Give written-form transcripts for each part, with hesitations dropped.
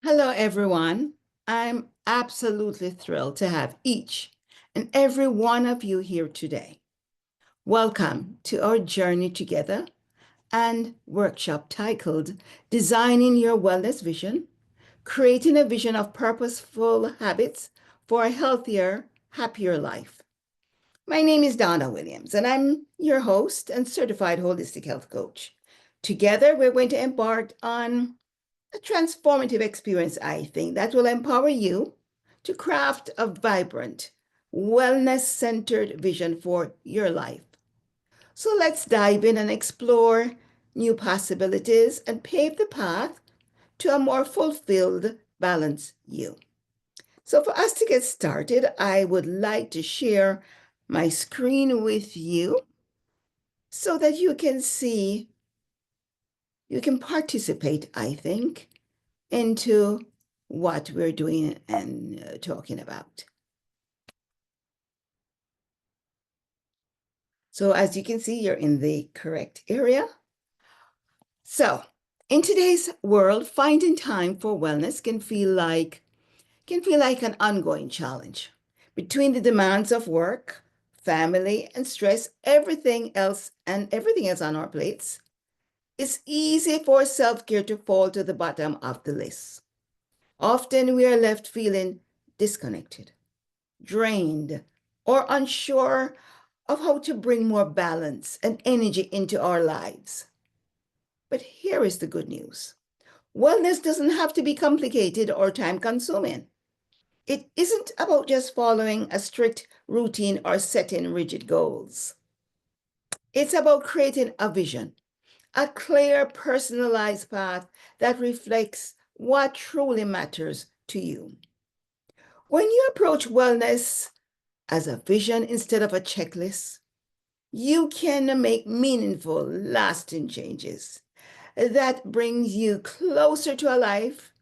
Hello, everyone. I'm absolutely thrilled to have each and every one of you here today. Welcome to our journey together and workshop titled Designing Your Wellness Vision, Creating a Vision of Purposeful Habits for a Healthier, Happier Life. My name is Donna Williams, and I'm your host and certified holistic health coach. Together, we're going to embark on a transformative experience, I think, that will empower you to craft a vibrant, wellness centered vision for your life. So let's dive in and explore new possibilities and pave the path to a more fulfilled, balanced you. So, for us to get started, I would like to share my screen with you so that you can see, you can participate, I think, into what we're doing and talking about. So as you can see, you're in the correct area. So in today's world, finding time for wellness can feel like an ongoing challenge. Between the demands of work, family, and stress, everything else on our plates, it's easy for self-care to fall to the bottom of the list. Often we are left feeling disconnected, drained, or unsure of how to bring more balance and energy into our lives. But here is the good news. Wellness doesn't have to be complicated or time consuming. It isn't about just following a strict routine or setting rigid goals. It's about creating a vision, a clear, personalized path that reflects what truly matters to you. When you approach wellness as a vision instead of a checklist, you can make meaningful, lasting changes that brings you closer to a life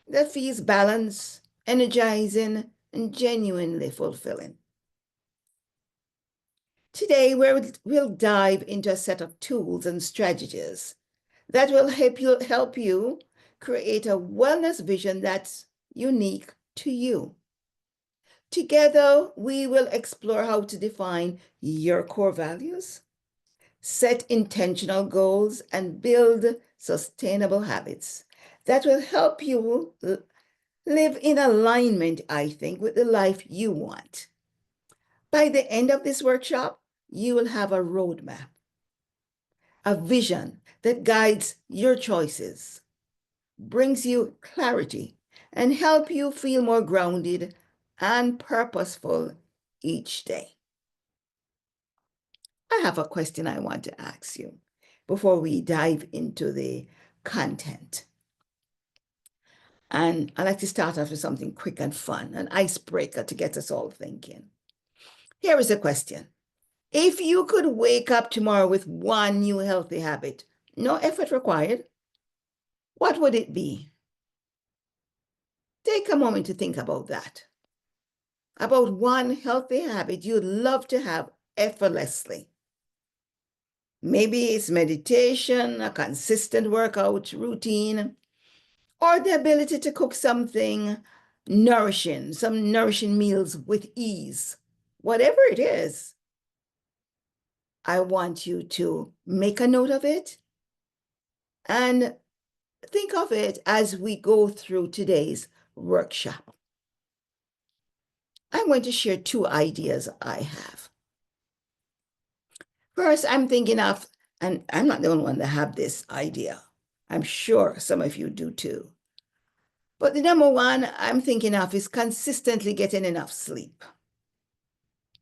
that feels balanced, energizing, and genuinely fulfilling. Today, we'll dive into a set of tools and strategies that will help you create a wellness vision that's unique to you. Together, we will explore how to define your core values, set intentional goals, and build sustainable habits that will help you live in alignment, I think, with the life you want. By the end of this workshop, you will have a roadmap, a vision that guides your choices, brings you clarity, and help you feel more grounded and purposeful each day. I have a question I want to ask you before we dive into the content. And I like to start off with something quick and fun, an icebreaker to get us all thinking. Here is a question. If you could wake up tomorrow with one new healthy habit, no effort required, what would it be? Take a moment to think about that. About one healthy habit you'd love to have effortlessly. Maybe it's meditation, a consistent workout routine, or the ability to cook something nourishing, some nourishing meals with ease. Whatever it is, I want you to make a note of it and think of it as we go through today's workshop. I'm going to share two ideas I have. First, I'm thinking of, and I'm not the only one that have this idea. I'm sure some of you do too. But the number one I'm thinking of is consistently getting enough sleep.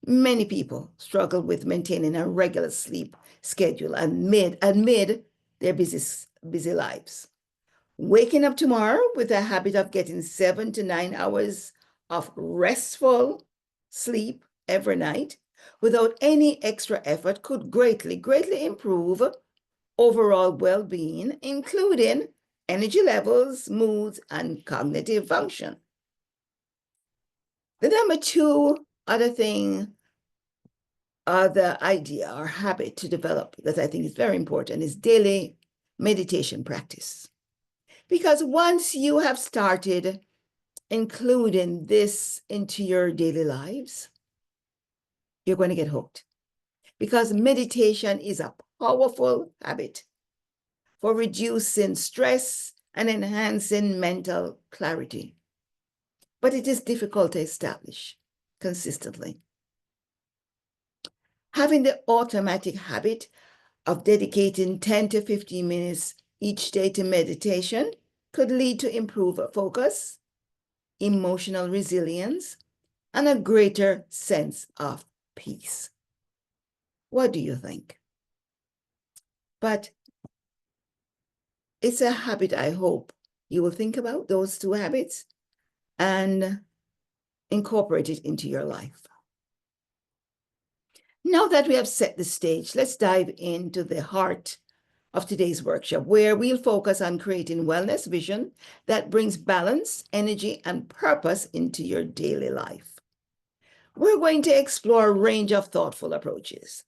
Many people struggle with maintaining a regular sleep schedule amid their busy lives. Waking up tomorrow with a habit of getting 7 to 9 hours of restful sleep every night without any extra effort could greatly improve overall well-being, including energy levels, moods, and cognitive function. The number two other idea or habit to develop that I think is very important is daily meditation practice. Because once you have started including this into your daily lives, you're going to get hooked. Because meditation is a powerful habit for reducing stress and enhancing mental clarity. But it is difficult to establish consistently. Having the automatic habit of dedicating 10 to 15 minutes each day to meditation could lead to improved focus, emotional resilience, and a greater sense of peace. What do you think? But it's a habit I hope you will think about those two habits and incorporate it into your life. Now that we have set the stage, let's dive into the heart of today's workshop, where we'll focus on creating wellness vision that brings balance, energy, and purpose into your daily life. We're going to explore a range of thoughtful approaches.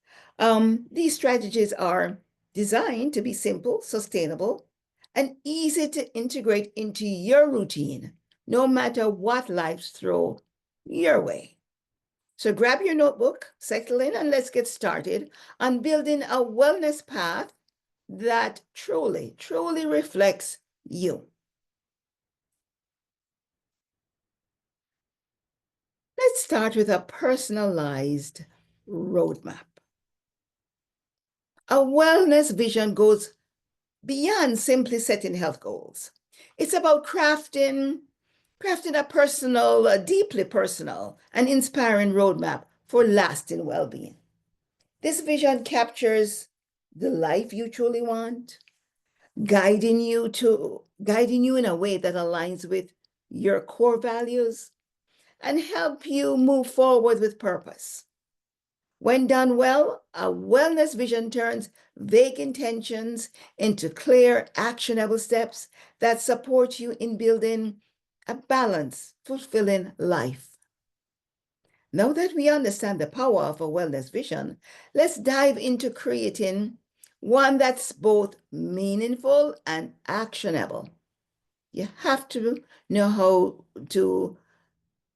These strategies are designed to be simple, sustainable, and easy to integrate into your routine, no matter what life throws your way. So grab your notebook, settle in, and let's get started on building a wellness path that truly, truly reflects you. Let's start with a personalized roadmap. A wellness vision goes beyond simply setting health goals. It's about crafting a personal, deeply personal, and inspiring roadmap for lasting well-being. This vision captures the life you truly want, guiding you in a way that aligns with your core values and help you move forward with purpose. When done well, a wellness vision turns vague intentions into clear, actionable steps that support you in building a balanced, fulfilling life. Now that we understand the power of a wellness vision, let's dive into creating one that's both meaningful and actionable. You have to know how to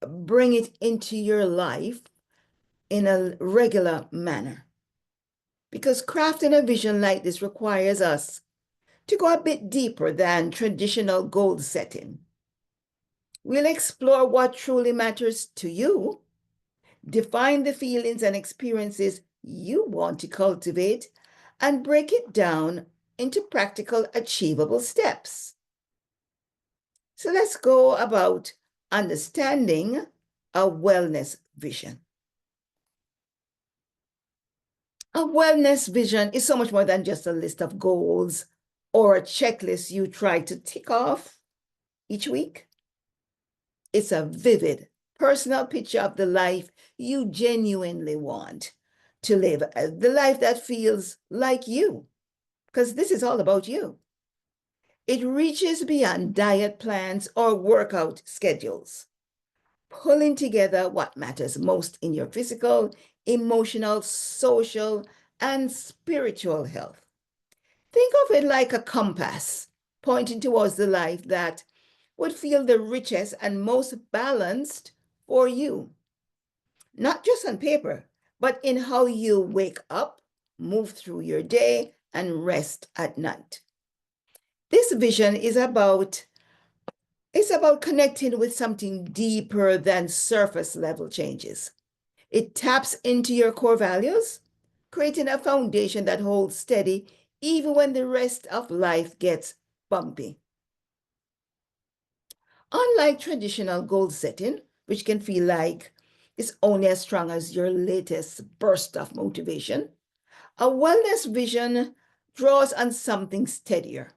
bring it into your life in a regular manner. Because crafting a vision like this requires us to go a bit deeper than traditional goal setting. We'll explore what truly matters to you, define the feelings and experiences you want to cultivate, and break it down into practical, achievable steps. So let's go about understanding a wellness vision. A wellness vision is so much more than just a list of goals or a checklist you try to tick off each week. It's a vivid, personal picture of the life you genuinely want to live, the life that feels like you, because this is all about you. It reaches beyond diet plans or workout schedules, pulling together what matters most in your physical, emotional, social, and spiritual health. Think of it like a compass pointing towards the life that would feel the richest and most balanced for you. Not just on paper, but in how you wake up, move through your day, and rest at night. This vision is about connecting with something deeper than surface level changes. It taps into your core values, creating a foundation that holds steady even when the rest of life gets bumpy. Unlike traditional goal setting, which can feel like it's only as strong as your latest burst of motivation, a wellness vision draws on something steadier.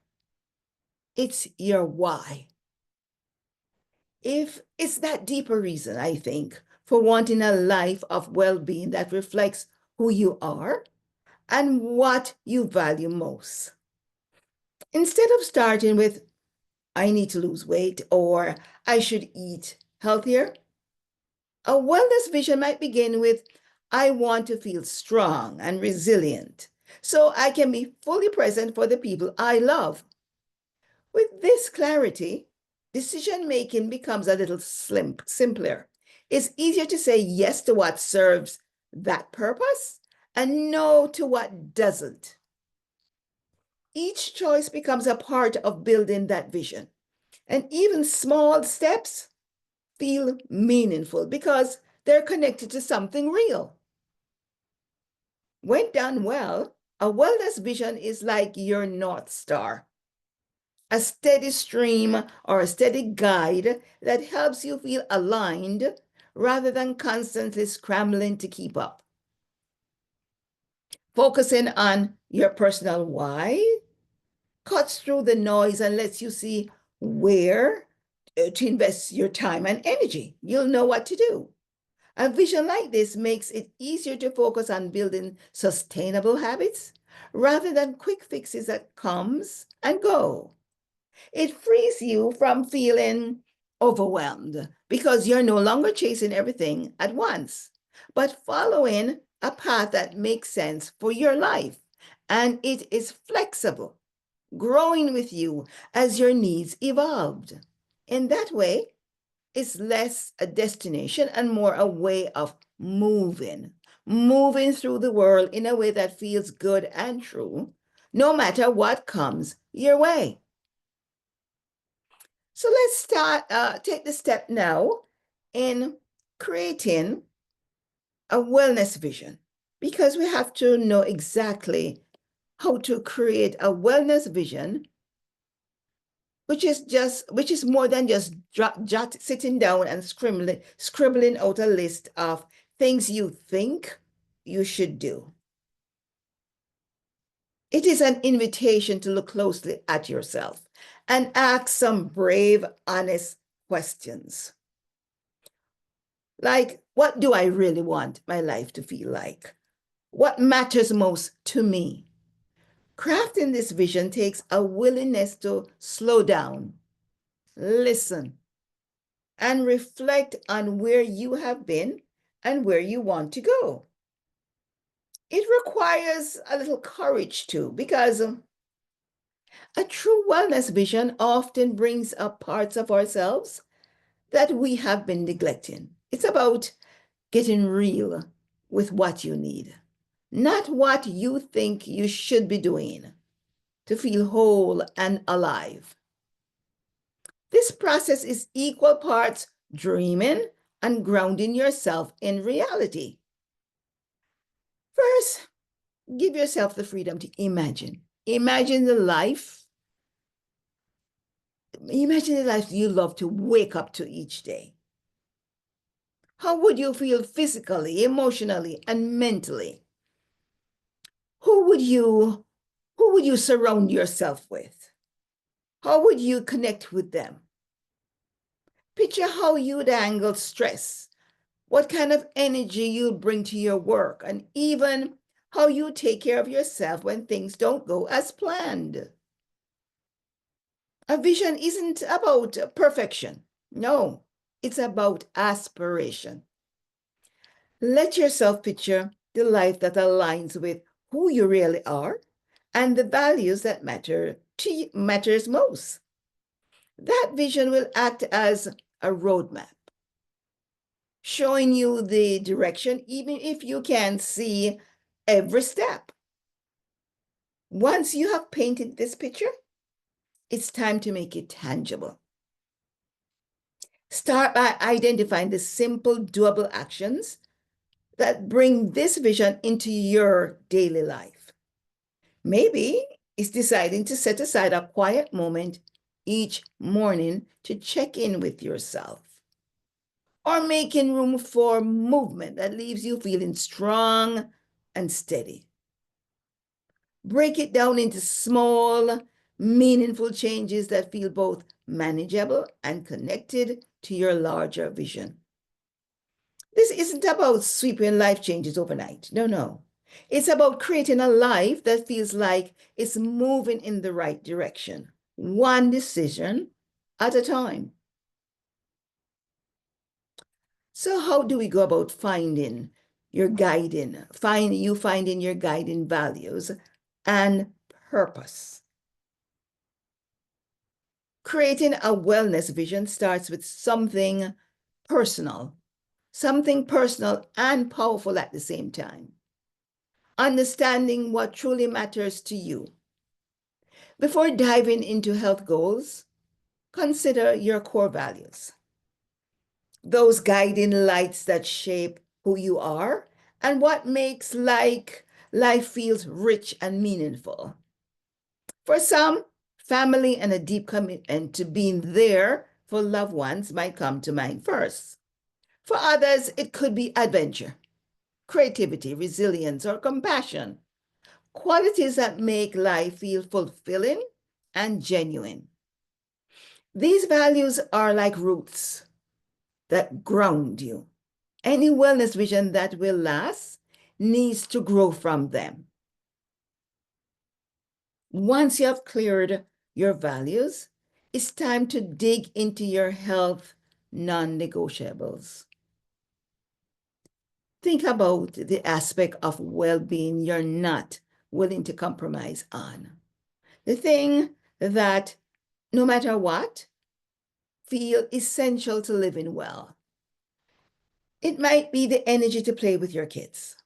It's your why. If it's that deeper reason, I think, for wanting a life of well-being that reflects who you are and what you value most. Instead of starting with, I need to lose weight or I should eat healthier, a wellness vision might begin with, I want to feel strong and resilient so I can be fully present for the people I love. With this clarity, decision making becomes a little simpler. It's easier to say yes to what serves that purpose and no to what doesn't. Each choice becomes a part of building that vision. And even small steps feel meaningful because they're connected to something real. When done well, a wellness vision is like your North Star, a steady stream or a steady guide that helps you feel aligned rather than constantly scrambling to keep up. Focusing on your personal why cuts through the noise and lets you see where to invest your time and energy. You'll know what to do. A vision like this makes it easier to focus on building sustainable habits rather than quick fixes that comes and go. It frees you from feeling overwhelmed because you're no longer chasing everything at once, but following a path that makes sense for your life. And it is flexible, growing with you as your needs evolved. In that way, it's less a destination and more a way of moving through the world in a way that feels good and true, no matter what comes your way. So take the step now in creating a wellness vision, because we have to know exactly how to create a wellness vision, which is more than just sitting down and scribbling out a list of things you think you should do. It is an invitation to look closely at yourself and ask some brave, honest questions. Like, what do I really want my life to feel like? What matters most to me? Crafting this vision takes a willingness to slow down, listen, and reflect on where you have been and where you want to go. It requires a little courage too, because a true wellness vision often brings up parts of ourselves that we have been neglecting. It's about getting real with what you need, not what you think you should be doing to feel whole and alive. This process is equal parts dreaming and grounding yourself in reality. First, give yourself the freedom to imagine. Imagine the life you love to wake up to each day. How would you feel physically, emotionally, and mentally? Who would you surround yourself with? How would you connect with them? Picture how you'd handle stress, what kind of energy you bring to your work, and even how you take care of yourself when things don't go as planned. A vision isn't about perfection. No, it's about aspiration. Let yourself picture the life that aligns with who you really are and the values that matters most. That vision will act as a roadmap, showing you the direction, even if you can't see every step. Once you have painted this picture, it's time to make it tangible. Start by identifying the simple, doable actions that bring this vision into your daily life. Maybe it's deciding to set aside a quiet moment each morning to check in with yourself, or making room for movement that leaves you feeling strong and steady. Break it down into small, meaningful changes that feel both manageable and connected to your larger vision. This isn't about sweeping life changes overnight. No, no. It's about creating a life that feels like it's moving in the right direction, one decision at a time. So how do we go about finding your finding your guiding values and purpose? Creating a wellness vision starts with something personal and powerful at the same time. Understanding what truly matters to you. Before diving into health goals, consider your core values. Those guiding lights that shape who you are and what makes life feels rich and meaningful. For some, family and a deep commitment to being there for loved ones might come to mind first. For others, it could be adventure, creativity, resilience, or compassion, qualities that make life feel fulfilling and genuine. These values are like roots that ground you. Any wellness vision that will last needs to grow from them. Once you have cleared your values, it's time to dig into your health non-negotiables. Think about the aspect of well-being you're not willing to compromise on. The thing that, no matter what, feel essential to living well. It might be the energy to play with your kids,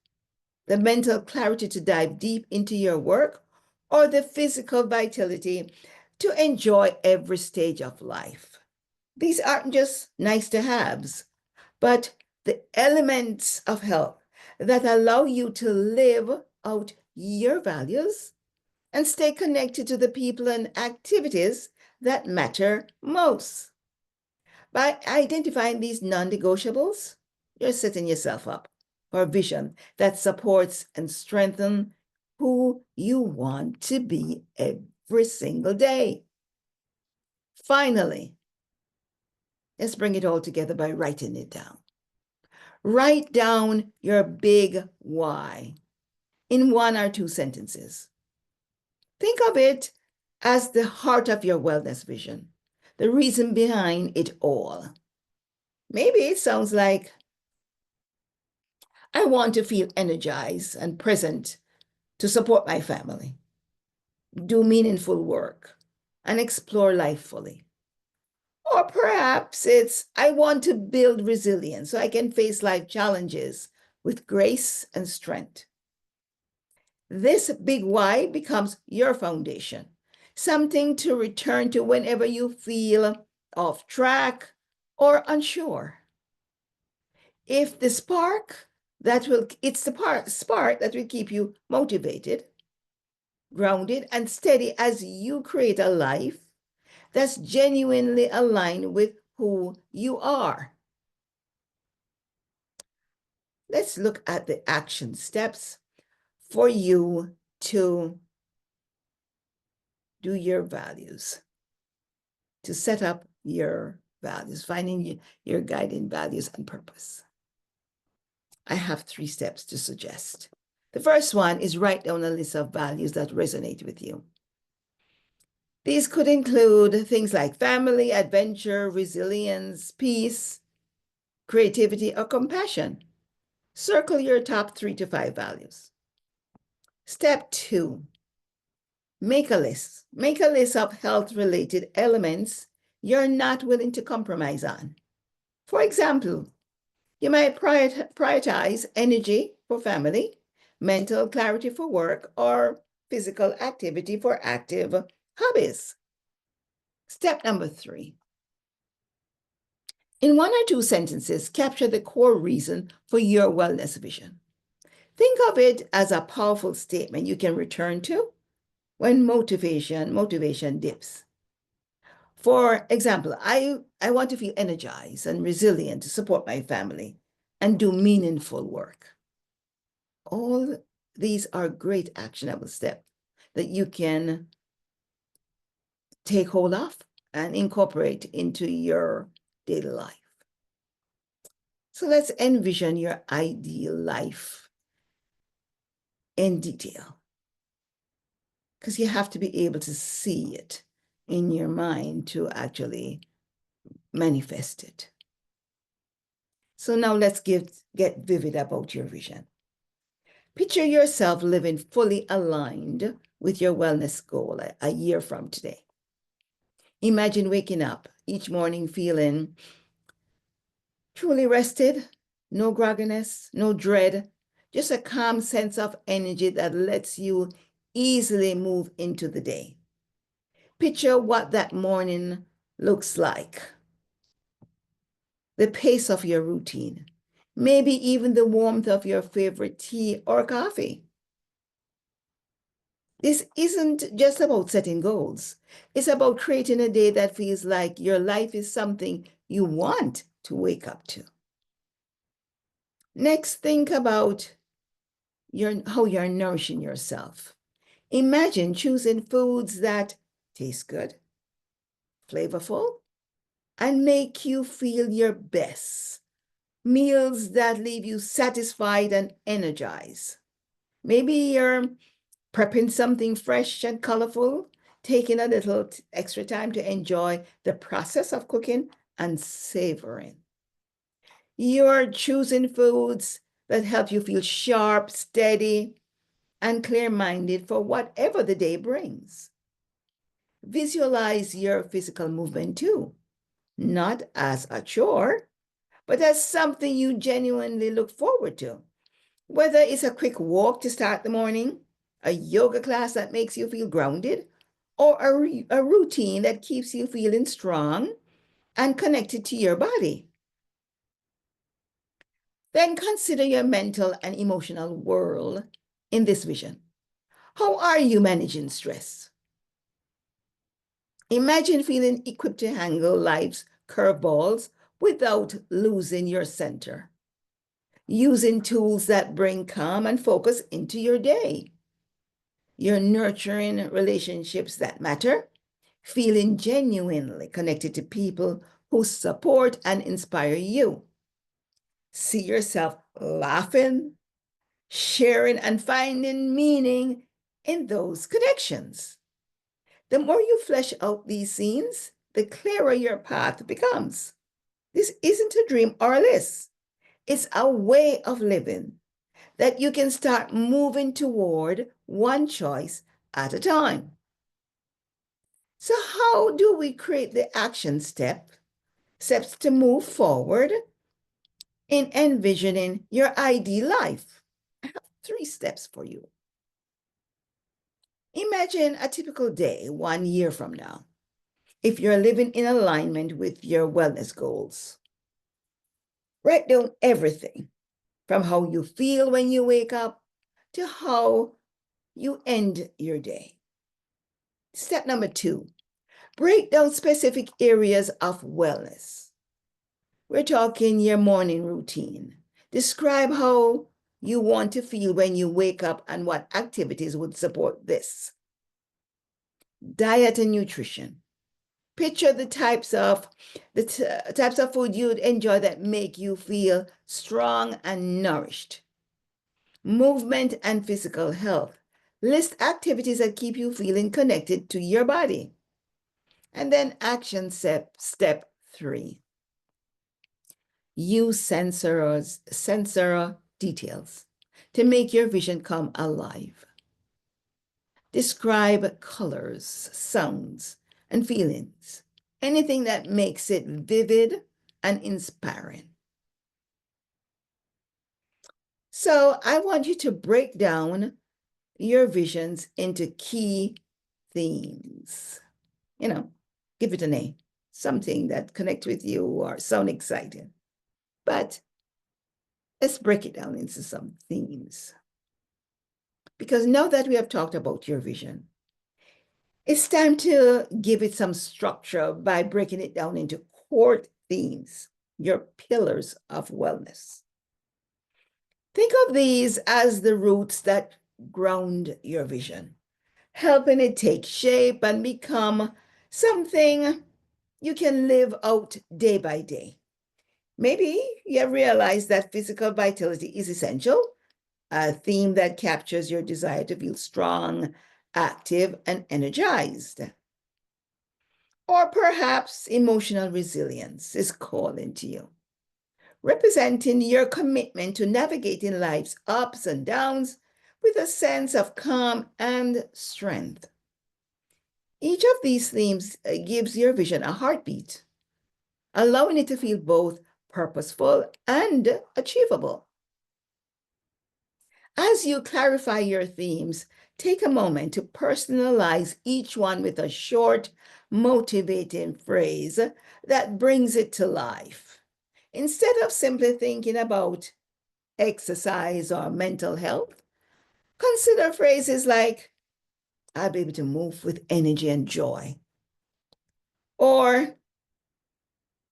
the mental clarity to dive deep into your work, or the physical vitality to enjoy every stage of life. These aren't just nice to haves, but the elements of health that allow you to live out your values and stay connected to the people and activities that matter most. By identifying these non-negotiables, you're setting yourself up for a vision that supports and strengthens who you want to be every single day. Finally, let's bring it all together by writing it down. Write down your big why in 1 or 2 sentences. Think of it as the heart of your wellness vision, the reason behind it all. Maybe it sounds like, I want to feel energized and present to support my family, do meaningful work, and explore life fully. Or perhaps it's, I want to build resilience so I can face life challenges with grace and strength. This big why becomes your foundation, something to return to whenever you feel off track or unsure. It's the spark that will keep you motivated, grounded, and steady as you create a life that's genuinely aligned with who you are. Let's look at the action steps for you to do your values, to set up your values, finding your guiding values and purpose. I have 3 steps to suggest. The first one is write down a list of values that resonate with you. These could include things like family, adventure, resilience, peace, creativity, or compassion. Circle your top 3 to 5 values. Step 2, make a list. Make a list of health-related elements you're not willing to compromise on. For example, you might prioritize energy for family, mental clarity for work, or physical activity for active hobbies. Step number 3. In 1 or 2 sentences, capture the core reason for your wellness vision. Think of it as a powerful statement you can return to when motivation dips. For example, I want to feel energized and resilient to support my family and do meaningful work. All these are great actionable steps that you can take hold of and incorporate into your daily life. So let's envision your ideal life in detail, because you have to be able to see it in your mind to actually manifest it. So now let's get vivid about your vision. Picture yourself living fully aligned with your wellness goal a year from today. Imagine waking up each morning feeling truly rested, no grogginess, no dread, just a calm sense of energy that lets you easily move into the day. Picture what that morning looks like, the pace of your routine, maybe even the warmth of your favorite tea or coffee. This isn't just about setting goals. It's about creating a day that feels like your life is something you want to wake up to. Next, think about how you're nourishing yourself. Imagine choosing foods that taste good, flavorful, and make you feel your best. Meals that leave you satisfied and energized. Maybe you're prepping something fresh and colorful, taking a little extra time to enjoy the process of cooking and savoring. You're choosing foods that help you feel sharp, steady, and clear-minded for whatever the day brings. Visualize your physical movement too, not as a chore, but as something you genuinely look forward to. Whether it's a quick walk to start the morning, a yoga class that makes you feel grounded, or a routine that keeps you feeling strong and connected to your body. Then consider your mental and emotional world in this vision. How are you managing stress? Imagine feeling equipped to handle life's curveballs without losing your center, using tools that bring calm and focus into your day. You're nurturing relationships that matter, feeling genuinely connected to people who support and inspire you. See yourself laughing, sharing, and finding meaning in those connections. The more you flesh out these scenes, the clearer your path becomes. This isn't a dream or a list. It's a way of living that you can start moving toward one choice at a time. So how do we create the action steps to move forward in envisioning your ideal life? I have 3 steps for you. Imagine a typical day 1 year from now, if you're living in alignment with your wellness goals. Write down everything from how you feel when you wake up to how you end your day. Step number 2, break down specific areas of wellness. We're talking your morning routine. Describe how you want to feel when you wake up and what activities would support this. Diet and nutrition. Picture the types of food you'd enjoy that make you feel strong and nourished. Movement and physical health. List activities that keep you feeling connected to your body. And then action step 3. Use sensor details to make your vision come alive. Describe colors, sounds, and feelings. Anything that makes it vivid and inspiring. So I want you to break down your visions into key themes. Give it a name, something that connects with you or sound exciting. But let's break it down into some themes. Because now that we have talked about your vision, it's time to give it some structure by breaking it down into core themes, your pillars of wellness. Think of these as the roots that ground your vision, helping it take shape and become something you can live out day by day. Maybe you have realized that physical vitality is essential, a theme that captures your desire to feel strong, active, and energized. Or perhaps emotional resilience is calling to you, representing your commitment to navigating life's ups and downs with a sense of calm and strength. Each of these themes gives your vision a heartbeat, allowing it to feel both purposeful and achievable. As you clarify your themes, take a moment to personalize each one with a short, motivating phrase that brings it to life. Instead of simply thinking about exercise or mental health, consider phrases like, I'll be able to move with energy and joy, or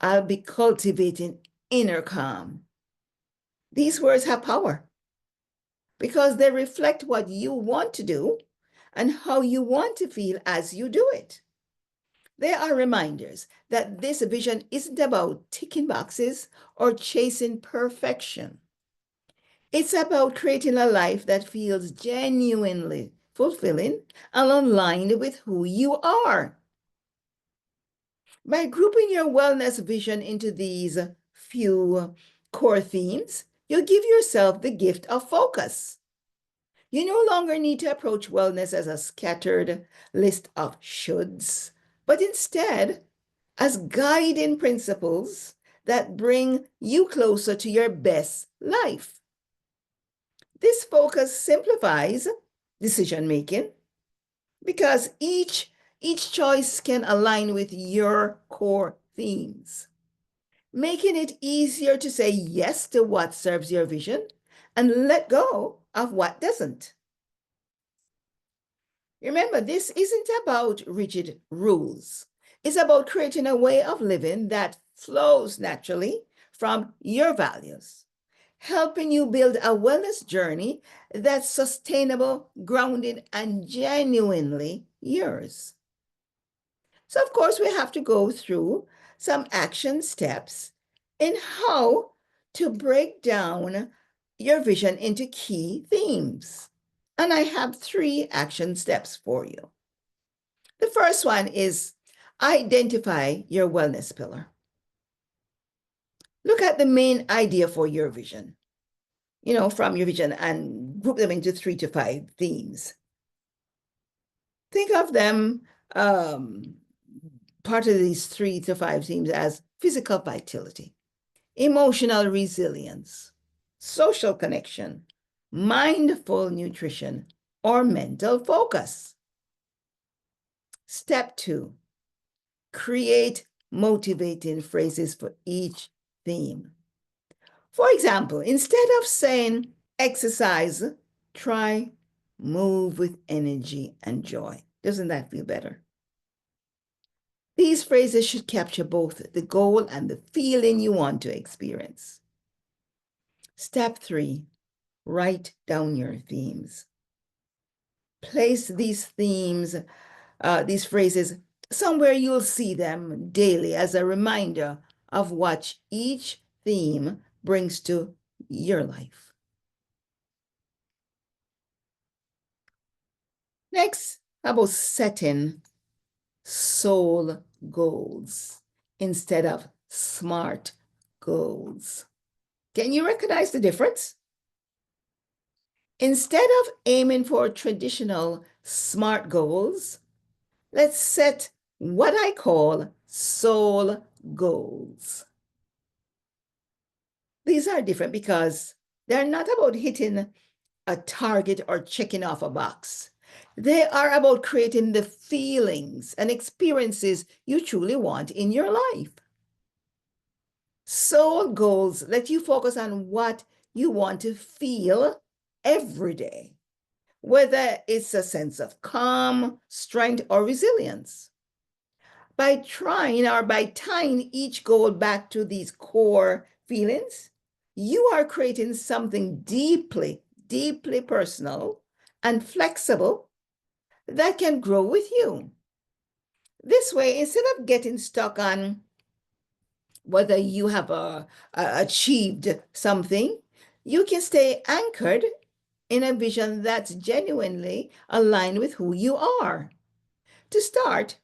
I'll be cultivating inner calm. These words have power because they reflect what you want to do and how you want to feel as you do it. They are reminders that this vision isn't about ticking boxes or chasing perfection. It's about creating a life that feels genuinely fulfilling and aligned with who you are. By grouping your wellness vision into these few core themes, you give yourself the gift of focus. You no longer need to approach wellness as a scattered list of shoulds, but instead as guiding principles that bring you closer to your best life. This focus simplifies decision making because each choice can align with your core themes, making it easier to say yes to what serves your vision and let go of what doesn't. Remember, this isn't about rigid rules. It's about creating a way of living that flows naturally from your values, helping you build a wellness journey that's sustainable, grounded, and genuinely yours. So, of course, we have to go through some action steps in how to break down your vision into key themes. And I have 3 action steps for you. The first one is identify your wellness pillar. Look at the main idea for your vision, from your vision and group them into 3 to 5 themes. Think of them, part of these 3 to 5 themes as physical vitality, emotional resilience, social connection, mindful nutrition, or mental focus. Step 2, create motivating phrases for each theme. For example, instead of saying exercise, try move with energy and joy. Doesn't that feel better? These phrases should capture both the goal and the feeling you want to experience. Step 3, write down your themes. Place these themes, these phrases, somewhere you'll see them daily as a reminder of what each theme brings to your life. Next, how about setting soul goals instead of smart goals? Can you recognize the difference? Instead of aiming for traditional SMART goals, let's set what I call soul goals. These are different because they're not about hitting a target or checking off a box. They are about creating the feelings and experiences you truly want in your life. Soul goals let you focus on what you want to feel every day, whether it's a sense of calm, strength, or resilience. By tying each goal back to these core feelings, you are creating something deeply, deeply personal and flexible that can grow with you. This way, instead of getting stuck on whether you have achieved something, you can stay anchored in a vision that's genuinely aligned with who you are. To start,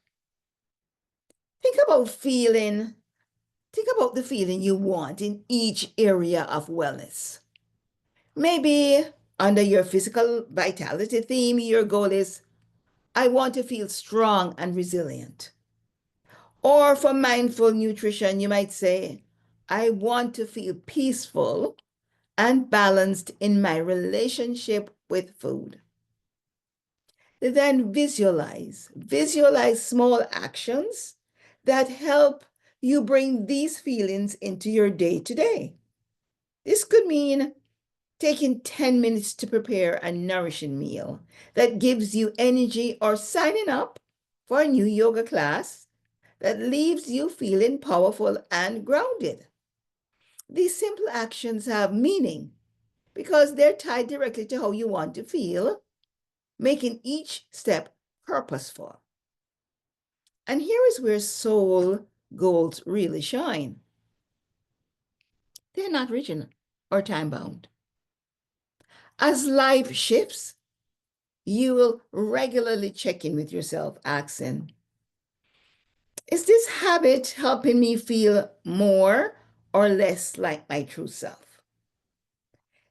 think about the feeling you want in each area of wellness. Maybe under your physical vitality theme, your goal is I want to feel strong and resilient. Or for mindful nutrition, you might say, I want to feel peaceful and balanced in my relationship with food. Then visualize small actions that help you bring these feelings into your day to day. This could mean taking 10 minutes to prepare a nourishing meal that gives you energy, or signing up for a new yoga class that leaves you feeling powerful and grounded. These simple actions have meaning because they're tied directly to how you want to feel, making each step purposeful. And here is where soul goals really shine. They're not rigid or time bound. As life shifts, you will regularly check in with yourself, asking, is this habit helping me feel more or less like my true self?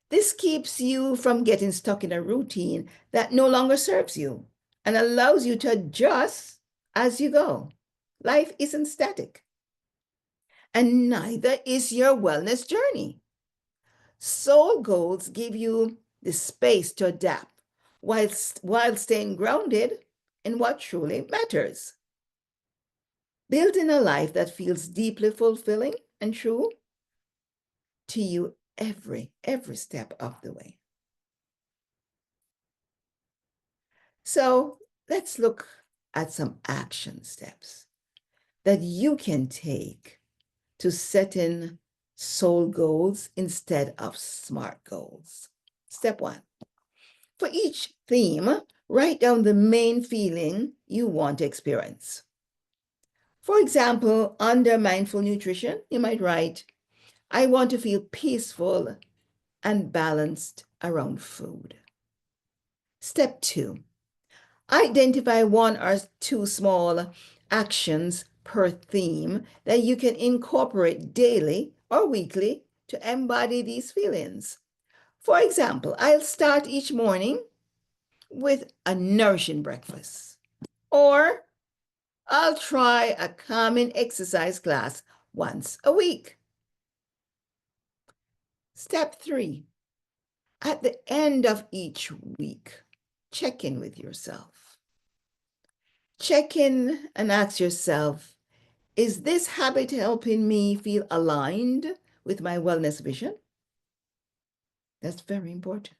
This keeps you from getting stuck in a routine that no longer serves you and allows you to adjust as you go. Life isn't static, and neither is your wellness journey. Soul goals give you the space to adapt while staying grounded in what truly matters. Building a life that feels deeply fulfilling and true to you every step of the way. So let's look at some action steps that you can take to setting soul goals instead of smart goals. Step one, for each theme, write down the main feeling you want to experience. For example, under mindful nutrition, you might write, I want to feel peaceful and balanced around food. Step two, identify one or two small actions per theme that you can incorporate daily or weekly to embody these feelings. For example, I'll start each morning with a nourishing breakfast, or I'll try a calming exercise class once a week. Step three, at the end of each week, check in with yourself. Check in and ask yourself, is this habit helping me feel aligned with my wellness vision? That's very important.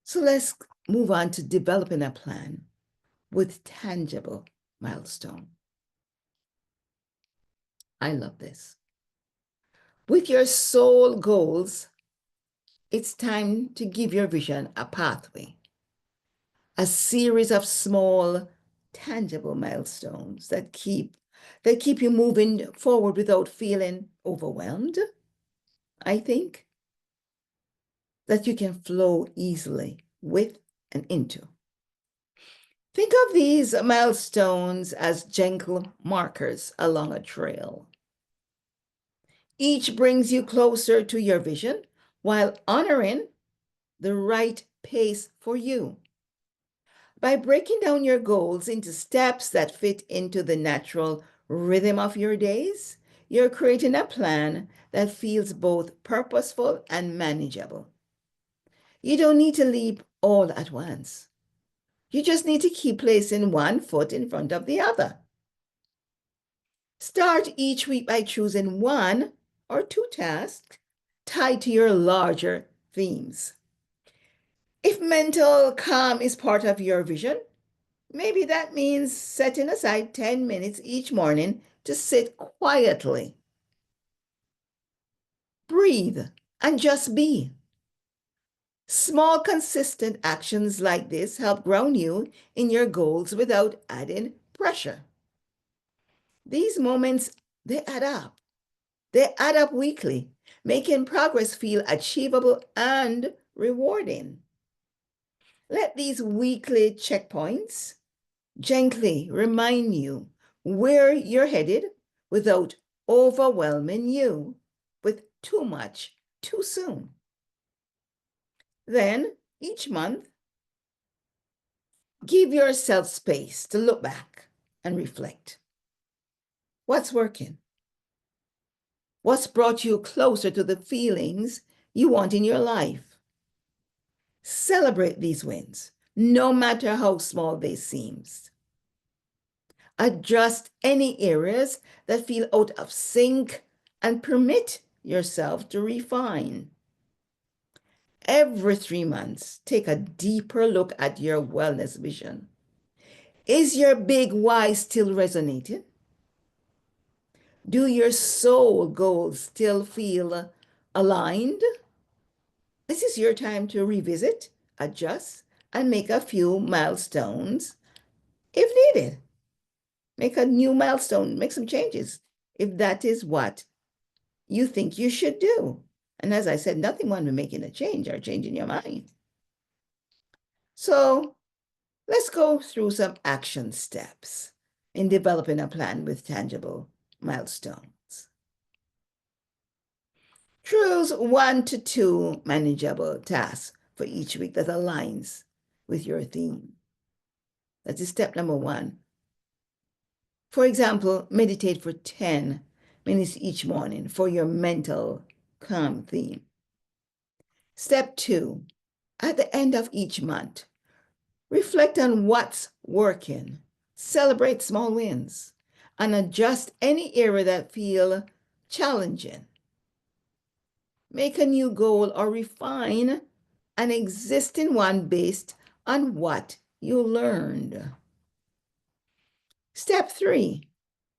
So let's move on to developing a plan with tangible milestone. I love this. With your soul goals, it's time to give your vision a pathway, a series of small, tangible milestones that keep you moving forward without feeling overwhelmed. I think that you can flow easily with and into. Think of these milestones as gentle markers along a trail. Each brings you closer to your vision while honoring the right pace for you. By breaking down your goals into steps that fit into the natural rhythm of your days, you're creating a plan that feels both purposeful and manageable. You don't need to leap all at once. You just need to keep placing one foot in front of the other. Start each week by choosing one or two tasks tied to your larger themes. If mental calm is part of your vision, maybe that means setting aside 10 minutes each morning to sit quietly, breathe, and just be. Small, consistent actions like this help ground you in your goals without adding pressure. These moments, they add up. They add up weekly, making progress feel achievable and rewarding. Let these weekly checkpoints gently remind you where you're headed without overwhelming you with too much too soon. Then, each month, Give yourself space to look back and reflect. What's working? What's brought you closer to the feelings you want in your life? Celebrate these wins, no matter how small they seem. Adjust any areas that feel out of sync and permit yourself to refine. Every 3 months, take a deeper look at your wellness vision. Is your big why still resonating? Do your soul goals still feel aligned? This is your time to revisit, adjust, and make a few milestones if needed. Make a new milestone, make some changes if that is what you think you should do. And as I said, nothing wrong with making a change or changing your mind. So let's go through some action steps in developing a plan with tangible milestones. Choose 1 to 2 manageable tasks for each week that aligns with your theme. That is step number 1. For example, meditate for 10 minutes each morning for your mental calm theme. Step 2, at the end of each month, reflect on what's working, celebrate small wins, and adjust any area that feel challenging. Make a new goal or refine an existing one based on what you learned. Step 3,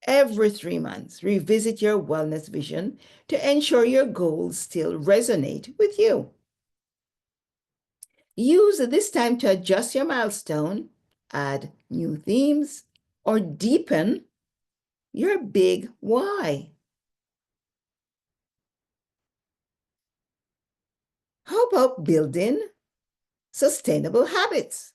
every 3 months, revisit your wellness vision to ensure your goals still resonate with you. Use this time to adjust your milestone, add new themes, or deepen your big why. How about building sustainable habits?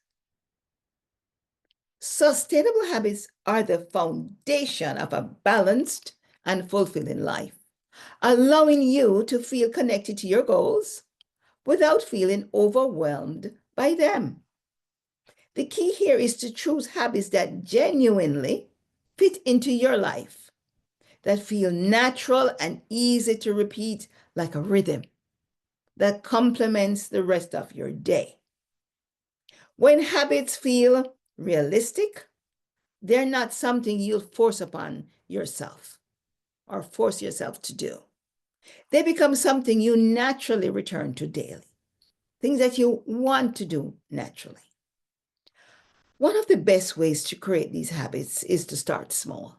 Sustainable habits are the foundation of a balanced and fulfilling life, allowing you to feel connected to your goals without feeling overwhelmed by them. The key here is to choose habits that genuinely fit into your life, that feel natural and easy to repeat like a rhythm that complements the rest of your day. When habits feel realistic, they're not something you'll force upon yourself or force yourself to do. They become something you naturally return to daily, things that you want to do naturally. One of the best ways to create these habits is to start small.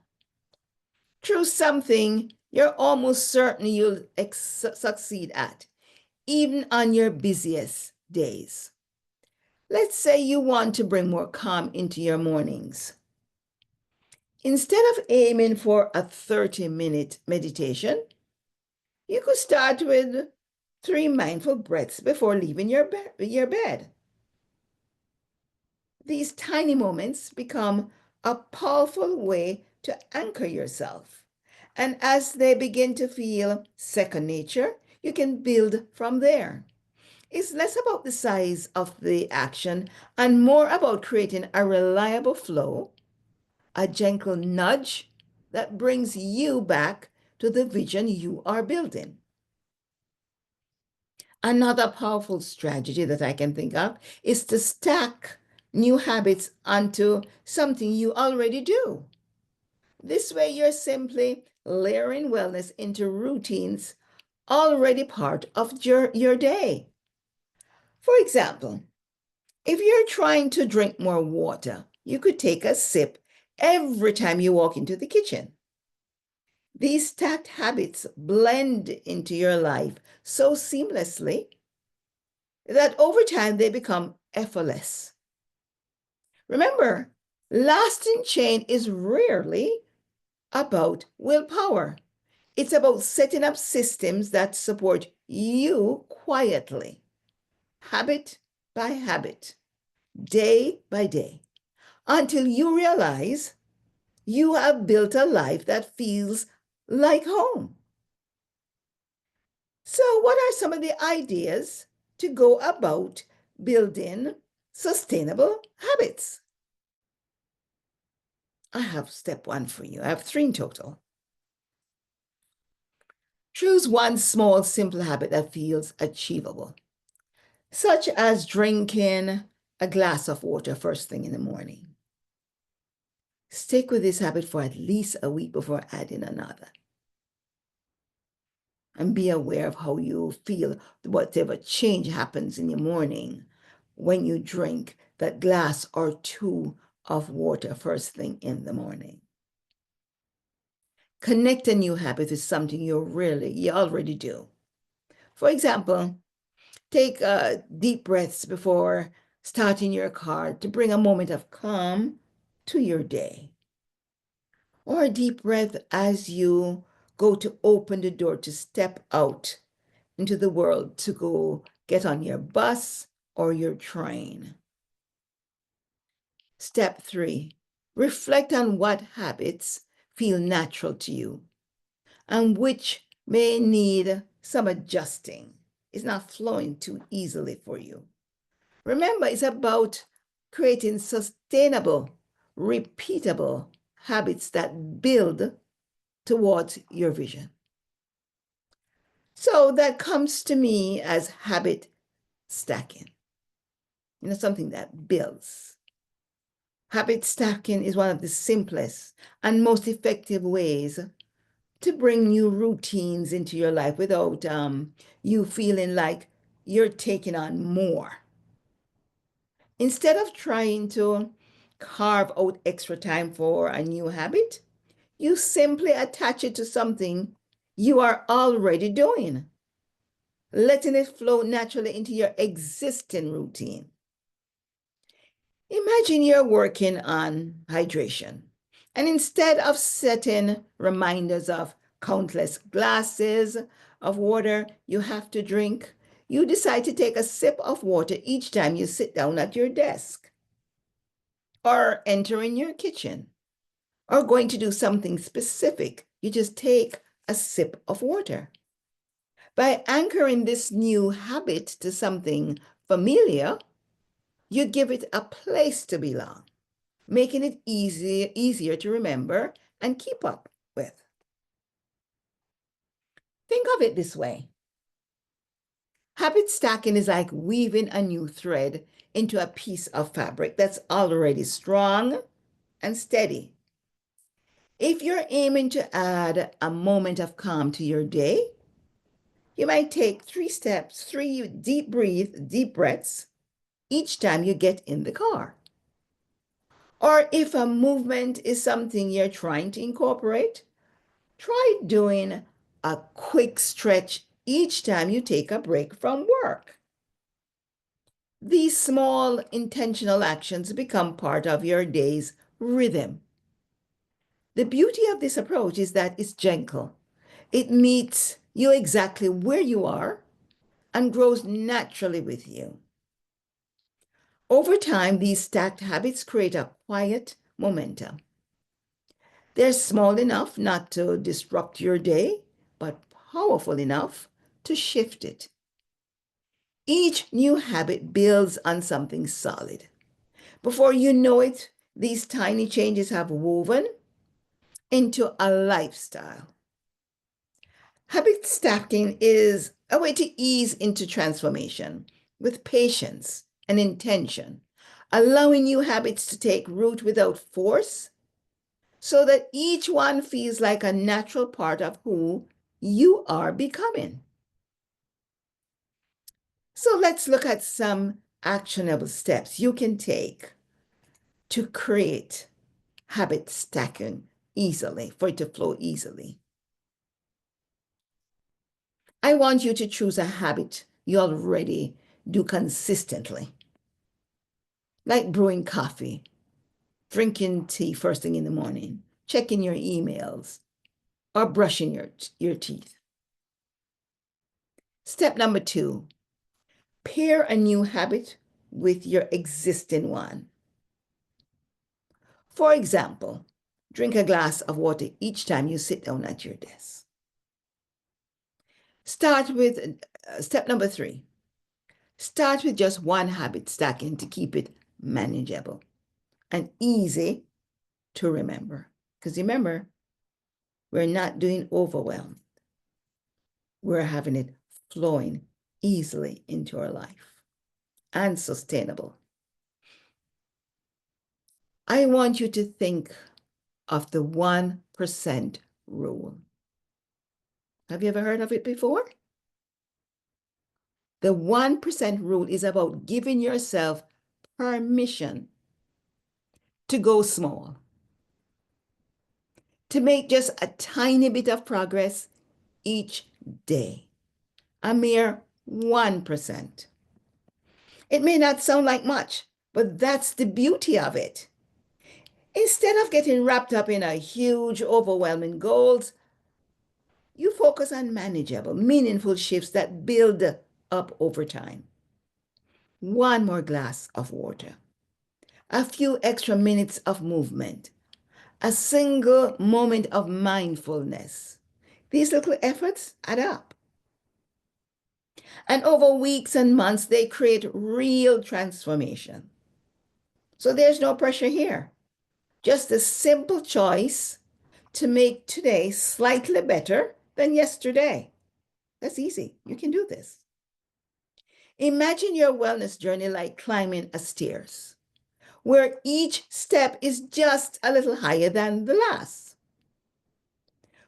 Choose something you're almost certain you'll succeed at, even on your busiest days. Let's say you want to bring more calm into your mornings. Instead of aiming for a 30-minute meditation, you could start with 3 mindful breaths before leaving your bed. These tiny moments become a powerful way to anchor yourself. And as they begin to feel second nature, you can build from there. It's less about the size of the action and more about creating a reliable flow, a gentle nudge that brings you back to the vision you are building. Another powerful strategy that I can think of is to stack new habits onto something you already do. This way, you're simply layering wellness into routines already part of your day. For example, if you're trying to drink more water, you could take a sip every time you walk into the kitchen. These stacked habits blend into your life so seamlessly that over time they become effortless. Remember, lasting change is rarely about willpower. It's about setting up systems that support you quietly, habit by habit, day by day, until you realize you have built a life that feels like home. So, what are some of the ideas to go about building sustainable habits? I have step one for you. I have three in total. Choose one small, simple habit that feels achievable, such as drinking a glass of water first thing in the morning. Stick with this habit for at least a week before adding another. And be aware of how you feel, whatever change happens in your morning when you drink that glass or two of water first thing in the morning. Connect a new habit with something you already do. For example, take deep breaths before starting your car to bring a moment of calm to your day. Or a deep breath as you go to open the door to step out into the world to go get on your bus or your train. Step 3, reflect on what habits feel natural to you and which may need some adjusting. It's not flowing too easily for you. Remember, it's about creating sustainable, repeatable habits that build towards your vision. So that comes to me as habit stacking, something that builds. Habit stacking is one of the simplest and most effective ways to bring new routines into your life without you feeling like you're taking on more. Instead of trying to carve out extra time for a new habit, you simply attach it to something you are already doing, letting it flow naturally into your existing routine. Imagine you're working on hydration, and instead of setting reminders of countless glasses of water you have to drink, you decide to take a sip of water each time you sit down at your desk, or entering your kitchen, or going to do something specific. You just take a sip of water. By anchoring this new habit to something familiar, you give it a place to belong, making it easier to remember and keep up with. Think of it this way. Habit stacking is like weaving a new thread into a piece of fabric that's already strong and steady. If you're aiming to add a moment of calm to your day, you might take 3 deep breaths each time you get in the car. Or if a movement is something you're trying to incorporate, try doing a quick stretch each time you take a break from work. These small intentional actions become part of your day's rhythm. The beauty of this approach is that it's gentle. It meets you exactly where you are and grows naturally with you. Over time, these stacked habits create a quiet momentum. They're small enough not to disrupt your day, but powerful enough to shift it. Each new habit builds on something solid. Before you know it, these tiny changes have woven into a lifestyle. Habit stacking is a way to ease into transformation with patience and intention, allowing new habits to take root without force so that each one feels like a natural part of who you are becoming. So let's look at some actionable steps you can take to create habit stacking easily, for it to flow easily. I want you to choose a habit you already do consistently, like brewing coffee, drinking tea first thing in the morning, checking your emails, or brushing your teeth. Step number 2, pair a new habit with your existing one. For example, drink a glass of water each time you sit down at your desk. Start with step number 3. Start with just one habit stacking to keep it manageable and easy to remember. Because remember, we're not doing overwhelm. We're having it flowing easily into our life and sustainable. I want you to think of the 1% rule. Have you ever heard of it before? The 1% rule is about giving yourself permission to go small, to make just a tiny bit of progress each day, a mere 1%. It may not sound like much, but that's the beauty of it. Instead of getting wrapped up in a huge, overwhelming goals, you focus on manageable, meaningful shifts that build up over time. One more glass of water, a few extra minutes of movement, a single moment of mindfulness. These little efforts add up. And over weeks and months, they create real transformation. So there's no pressure here. Just a simple choice to make today slightly better than yesterday. That's easy. You can do this. Imagine your wellness journey like climbing a stairs, where each step is just a little higher than the last.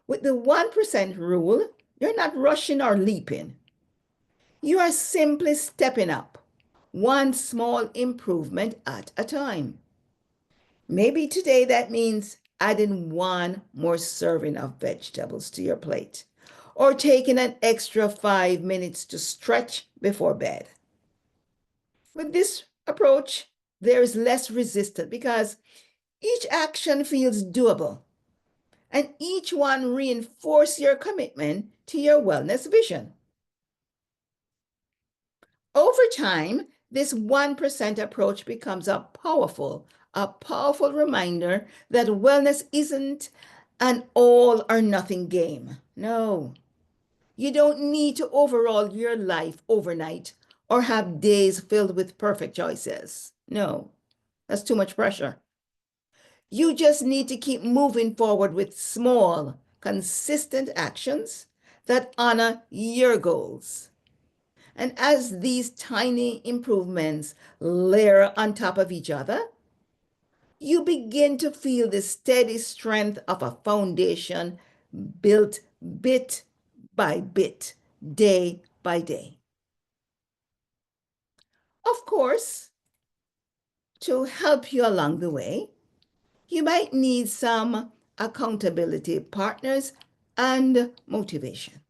With the 1% rule, you're not rushing or leaping. You are simply stepping up, one small improvement at a time. Maybe today that means adding one more serving of vegetables to your plate, or taking an extra 5 minutes to stretch before bed. With this approach, there is less resistance because each action feels doable, and each one reinforces your commitment to your wellness vision. Over time, this 1% approach becomes a powerful reminder that wellness isn't an all or nothing game. No, you don't need to overhaul your life overnight or have days filled with perfect choices. No, that's too much pressure. You just need to keep moving forward with small, consistent actions that honor your goals. And as these tiny improvements layer on top of each other, you begin to feel the steady strength of a foundation built bit by bit, day by day. Of course, to help you along the way, you might need some accountability partners and motivation.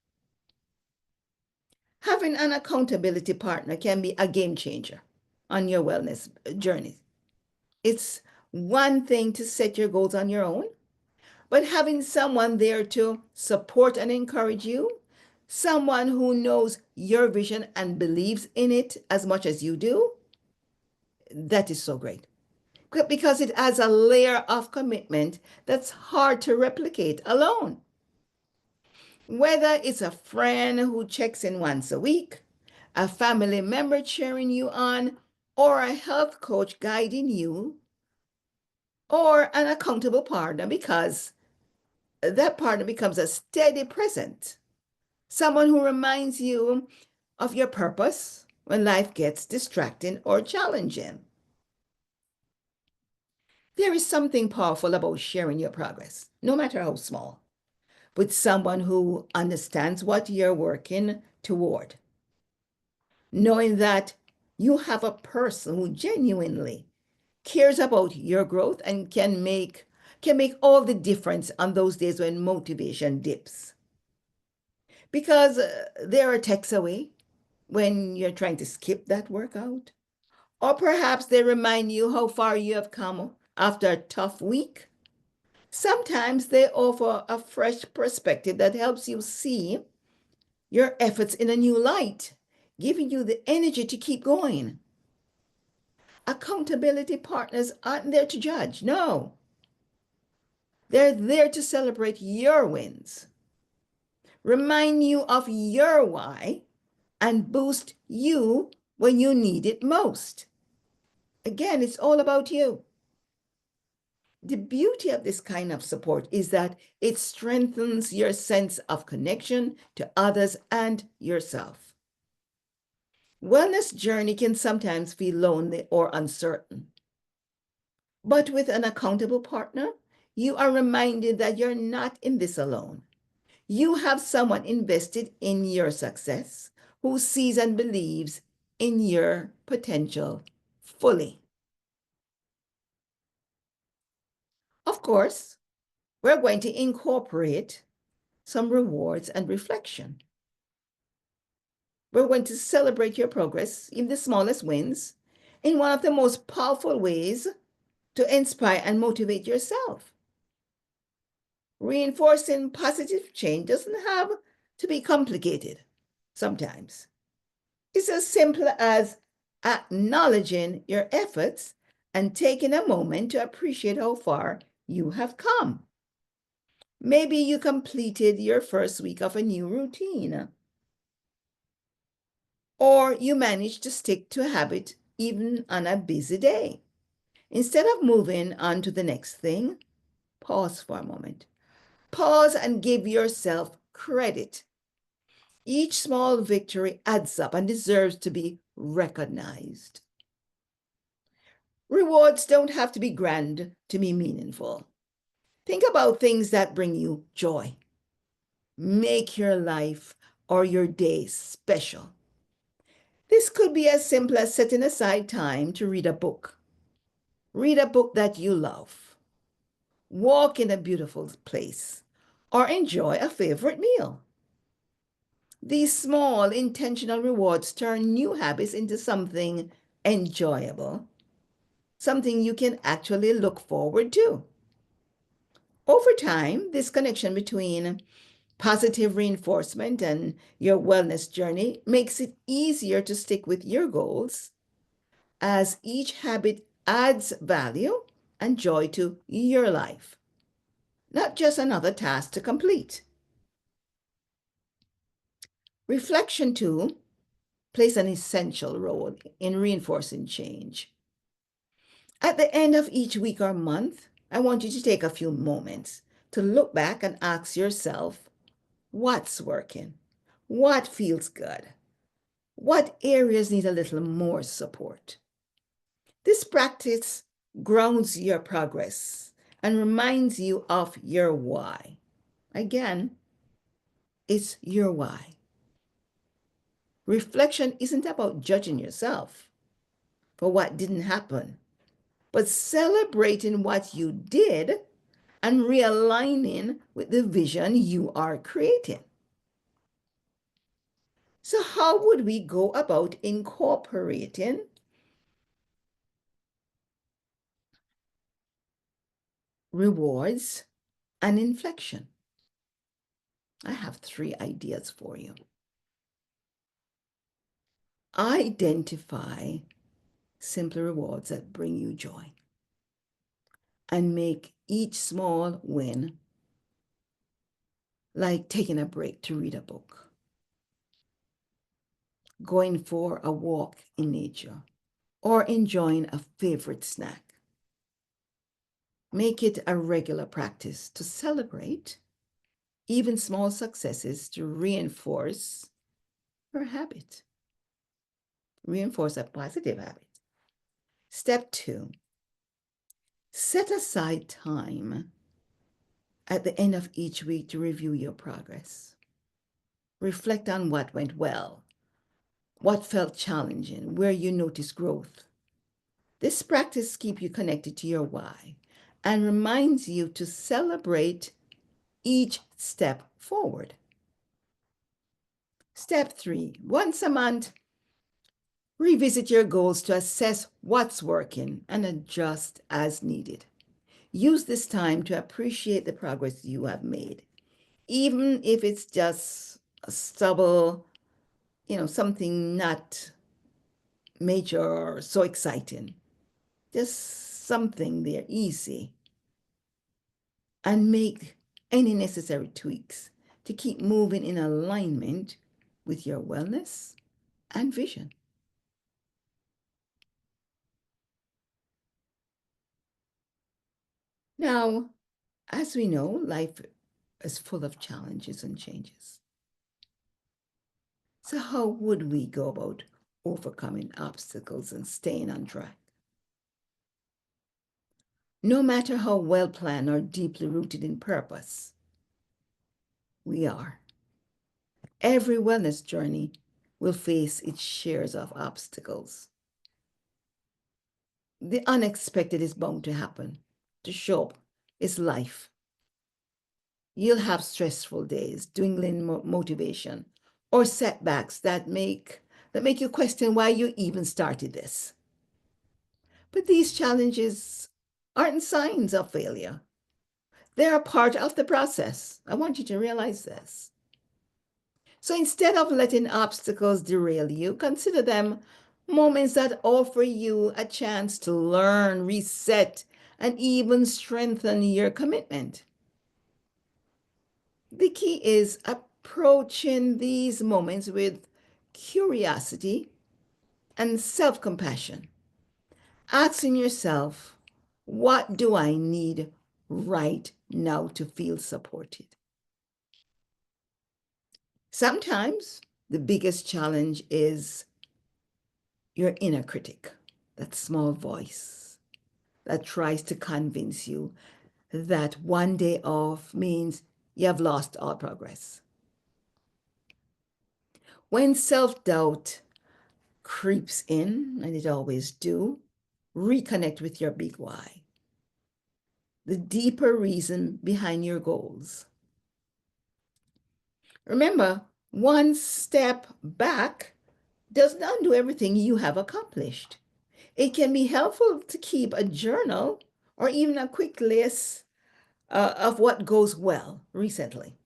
Having an accountability partner can be a game changer on your wellness journey. It's one thing to set your goals on your own, but having someone there to support and encourage you, someone who knows your vision and believes in it as much as you do, that is so great. Because it adds a layer of commitment that's hard to replicate alone. Whether it's a friend who checks in once a week, a family member cheering you on, or a health coach guiding you, or an accountable partner, because that partner becomes a steady present, someone who reminds you of your purpose when life gets distracting or challenging. There is something powerful about sharing your progress, no matter how small, with someone who understands what you're working toward. Knowing that you have a person who genuinely cares about your growth and can make all the difference on those days when motivation dips. Because there are texts away when you're trying to skip that workout. Or perhaps they remind you how far you have come after a tough week. Sometimes they offer a fresh perspective that helps you see your efforts in a new light, giving you the energy to keep going. Accountability partners aren't there to judge. No, they're there to celebrate your wins, remind you of your why, and boost you when you need it most. Again, it's all about you. The beauty of this kind of support is that it strengthens your sense of connection to others and yourself. Wellness journey can sometimes feel lonely or uncertain, but with an accountable partner, you are reminded that you're not in this alone. You have someone invested in your success who sees and believes in your potential fully. Of course, we're going to incorporate some rewards and reflection. We're going to celebrate your progress in the smallest wins in one of the most powerful ways to inspire and motivate yourself. Reinforcing positive change doesn't have to be complicated sometimes. It's as simple as acknowledging your efforts and taking a moment to appreciate how far you have come. Maybe you completed your first week of a new routine, or you managed to stick to a habit even on a busy day. Instead of moving on to the next thing, pause for a moment. Pause and give yourself credit. Each small victory adds up and deserves to be recognized. Rewards don't have to be grand to be meaningful. Think about things that bring you joy. Make your life or your day special. This could be as simple as setting aside time to read a book. Read a book that you love. Walk in a beautiful place, or enjoy a favorite meal. These small intentional rewards turn new habits into something enjoyable, something you can actually look forward to. Over time, this connection between positive reinforcement and your wellness journey makes it easier to stick with your goals as each habit adds value and joy to your life, not just another task to complete. Reflection, too, plays an essential role in reinforcing change. At the end of each week or month, I want you to take a few moments to look back and ask yourself what's working, what feels good, what areas need a little more support. This practice grounds your progress and reminds you of your why. Again, it's your why. Reflection isn't about judging yourself for what didn't happen, but celebrating what you did and realigning with the vision you are creating. So, how would we go about incorporating rewards and inflection? I have 3 ideas for you. Identify simple rewards that bring you joy and make each small win like taking a break to read a book, going for a walk in nature, or enjoying a favorite snack. Make it a regular practice to celebrate even small successes to reinforce your habit, reinforce a positive habit. Step 2, set aside time at the end of each week to review your progress. Reflect on what went well, what felt challenging, where you noticed growth. This practice keeps you connected to your why and reminds you to celebrate each step forward. Step 3, once a month, revisit your goals to assess what's working and adjust as needed. Use this time to appreciate the progress you have made, even if it's just a stubble, something not major or so exciting, just something there easy, and make any necessary tweaks to keep moving in alignment with your wellness and vision. Now, as we know, life is full of challenges and changes. So, how would we go about overcoming obstacles and staying on track? No matter how well planned or deeply rooted in purpose we are, every wellness journey will face its shares of obstacles. The unexpected is bound to happen, to show up. It's life. You'll have stressful days, dwindling motivation, or setbacks that make you question why you even started this. But these challenges aren't signs of failure. They're a part of the process. I want you to realize this. So instead of letting obstacles derail you, consider them moments that offer you a chance to learn, reset, and even strengthen your commitment. The key is approaching these moments with curiosity and self compassion, asking yourself, what do I need right now to feel supported? Sometimes the biggest challenge is your inner critic, that small voice that tries to convince you that one day off means you have lost all progress. When self-doubt creeps in, and it always do, reconnect with your big why, the deeper reason behind your goals. Remember, one step back does not do everything you have accomplished. It can be helpful to keep a journal or even a quick list of what goes well recently,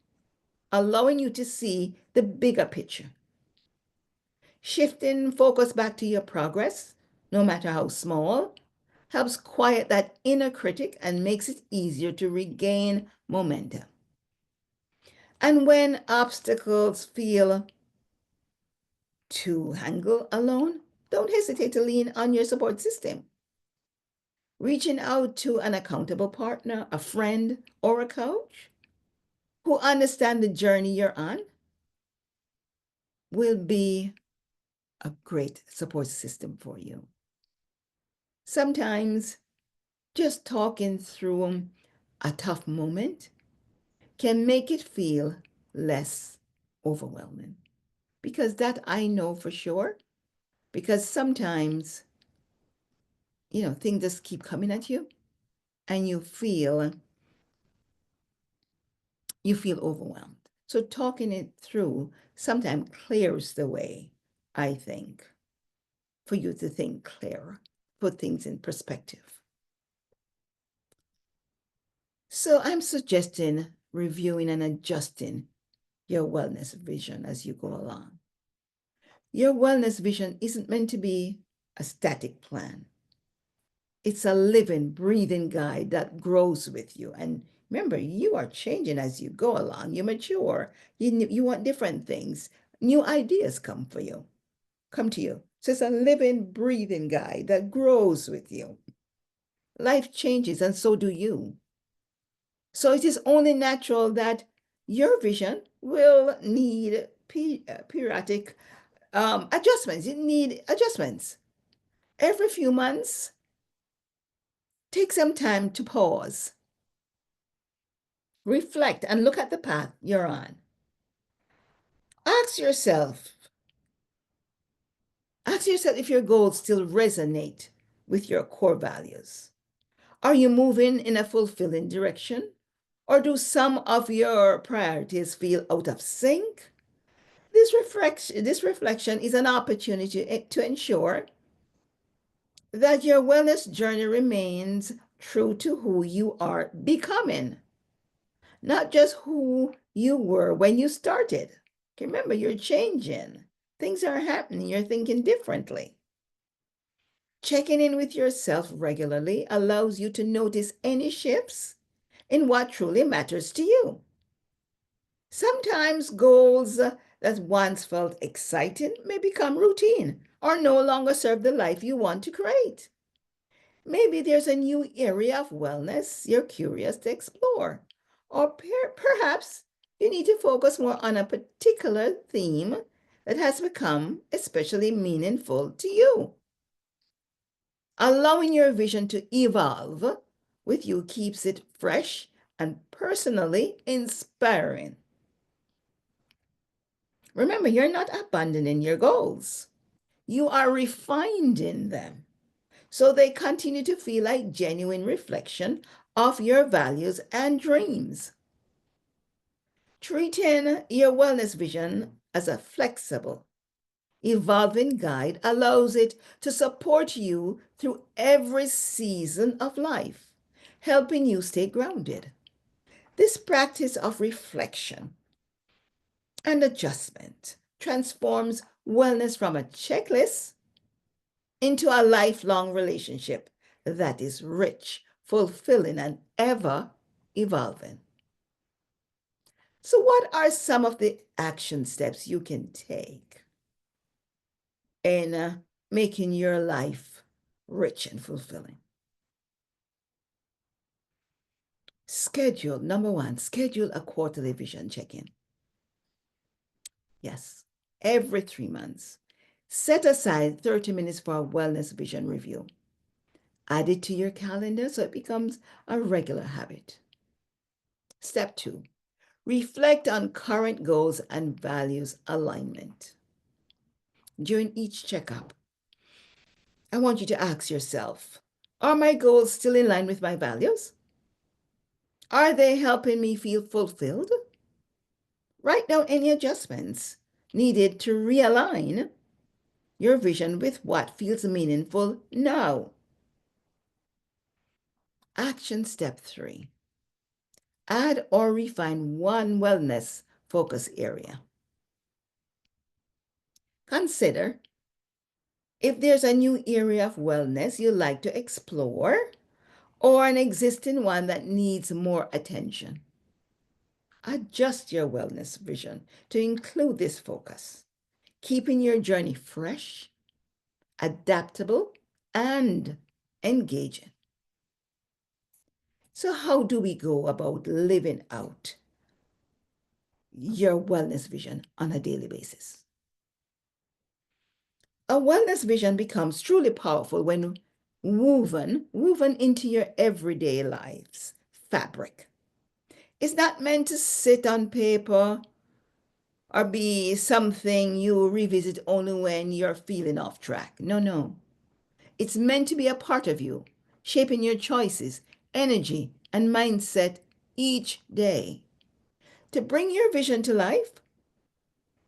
allowing you to see the bigger picture. Shifting focus back to your progress, no matter how small, helps quiet that inner critic and makes it easier to regain momentum. And when obstacles feel to handle alone, don't hesitate to lean on your support system. Reaching out to an accountable partner, a friend, or a coach who understand the journey you're on will be a great support system for you. Sometimes just talking through a tough moment can make it feel less overwhelming. Because that I know for sure. Because sometimes, things just keep coming at you and you feel overwhelmed. So talking it through sometimes clears the way, I think, for you to think clearer, put things in perspective. So I'm suggesting reviewing and adjusting your wellness vision as you go along. Your wellness vision isn't meant to be a static plan. It's a living, breathing guide that grows with you. And remember, you are changing as you go along. You mature. You want different things. New ideas come to you. So it's a living, breathing guide that grows with you. Life changes, and so do you. So it is only natural that your vision will need periodic adjustments. You need adjustments. Every few months, take some time to pause, reflect, and look at the path you're on. Ask yourself, if your goals still resonate with your core values. Are you moving in a fulfilling direction? Or do some of your priorities feel out of sync? This reflection is an opportunity to ensure that your wellness journey remains true to who you are becoming, not just who you were when you started. Remember, you're changing. Things are happening. You're thinking differently. Checking in with yourself regularly allows you to notice any shifts in what truly matters to you. Sometimes goals that once felt exciting may become routine or no longer serve the life you want to create. Maybe there's a new area of wellness you're curious to explore. Or perhaps you need to focus more on a particular theme that has become especially meaningful to you. Allowing your vision to evolve with you keeps it fresh and personally inspiring. Remember, you're not abandoning your goals. You are refining them so they continue to feel like genuine reflection of your values and dreams. Treating your wellness vision as a flexible, evolving guide allows it to support you through every season of life, helping you stay grounded. This practice of reflection and adjustment transforms wellness from a checklist into a lifelong relationship that is rich, fulfilling, and ever evolving. So, what are some of the action steps you can take in making your life rich and fulfilling? Schedule, number one, schedule a quarterly vision check in. Yes, every 3 months. Set aside 30 minutes for a wellness vision review. Add it to your calendar so it becomes a regular habit. Step two, reflect on current goals and values alignment. During each checkup, I want you to ask yourself, are my goals still in line with my values? Are they helping me feel fulfilled? Write down any adjustments needed to realign your vision with what feels meaningful now. Action step three, add or refine one wellness focus area. Consider if there's a new area of wellness you'd like to explore or an existing one that needs more attention. Adjust your wellness vision to include this focus, keeping your journey fresh, adaptable, and engaging. So, how do we go about living out your wellness vision on a daily basis? A wellness vision becomes truly powerful when woven into your everyday lives fabric. It's not meant to sit on paper or be something you revisit only when you're feeling off track. No, no. It's meant to be a part of you, shaping your choices, energy, and mindset each day. To bring your vision to life,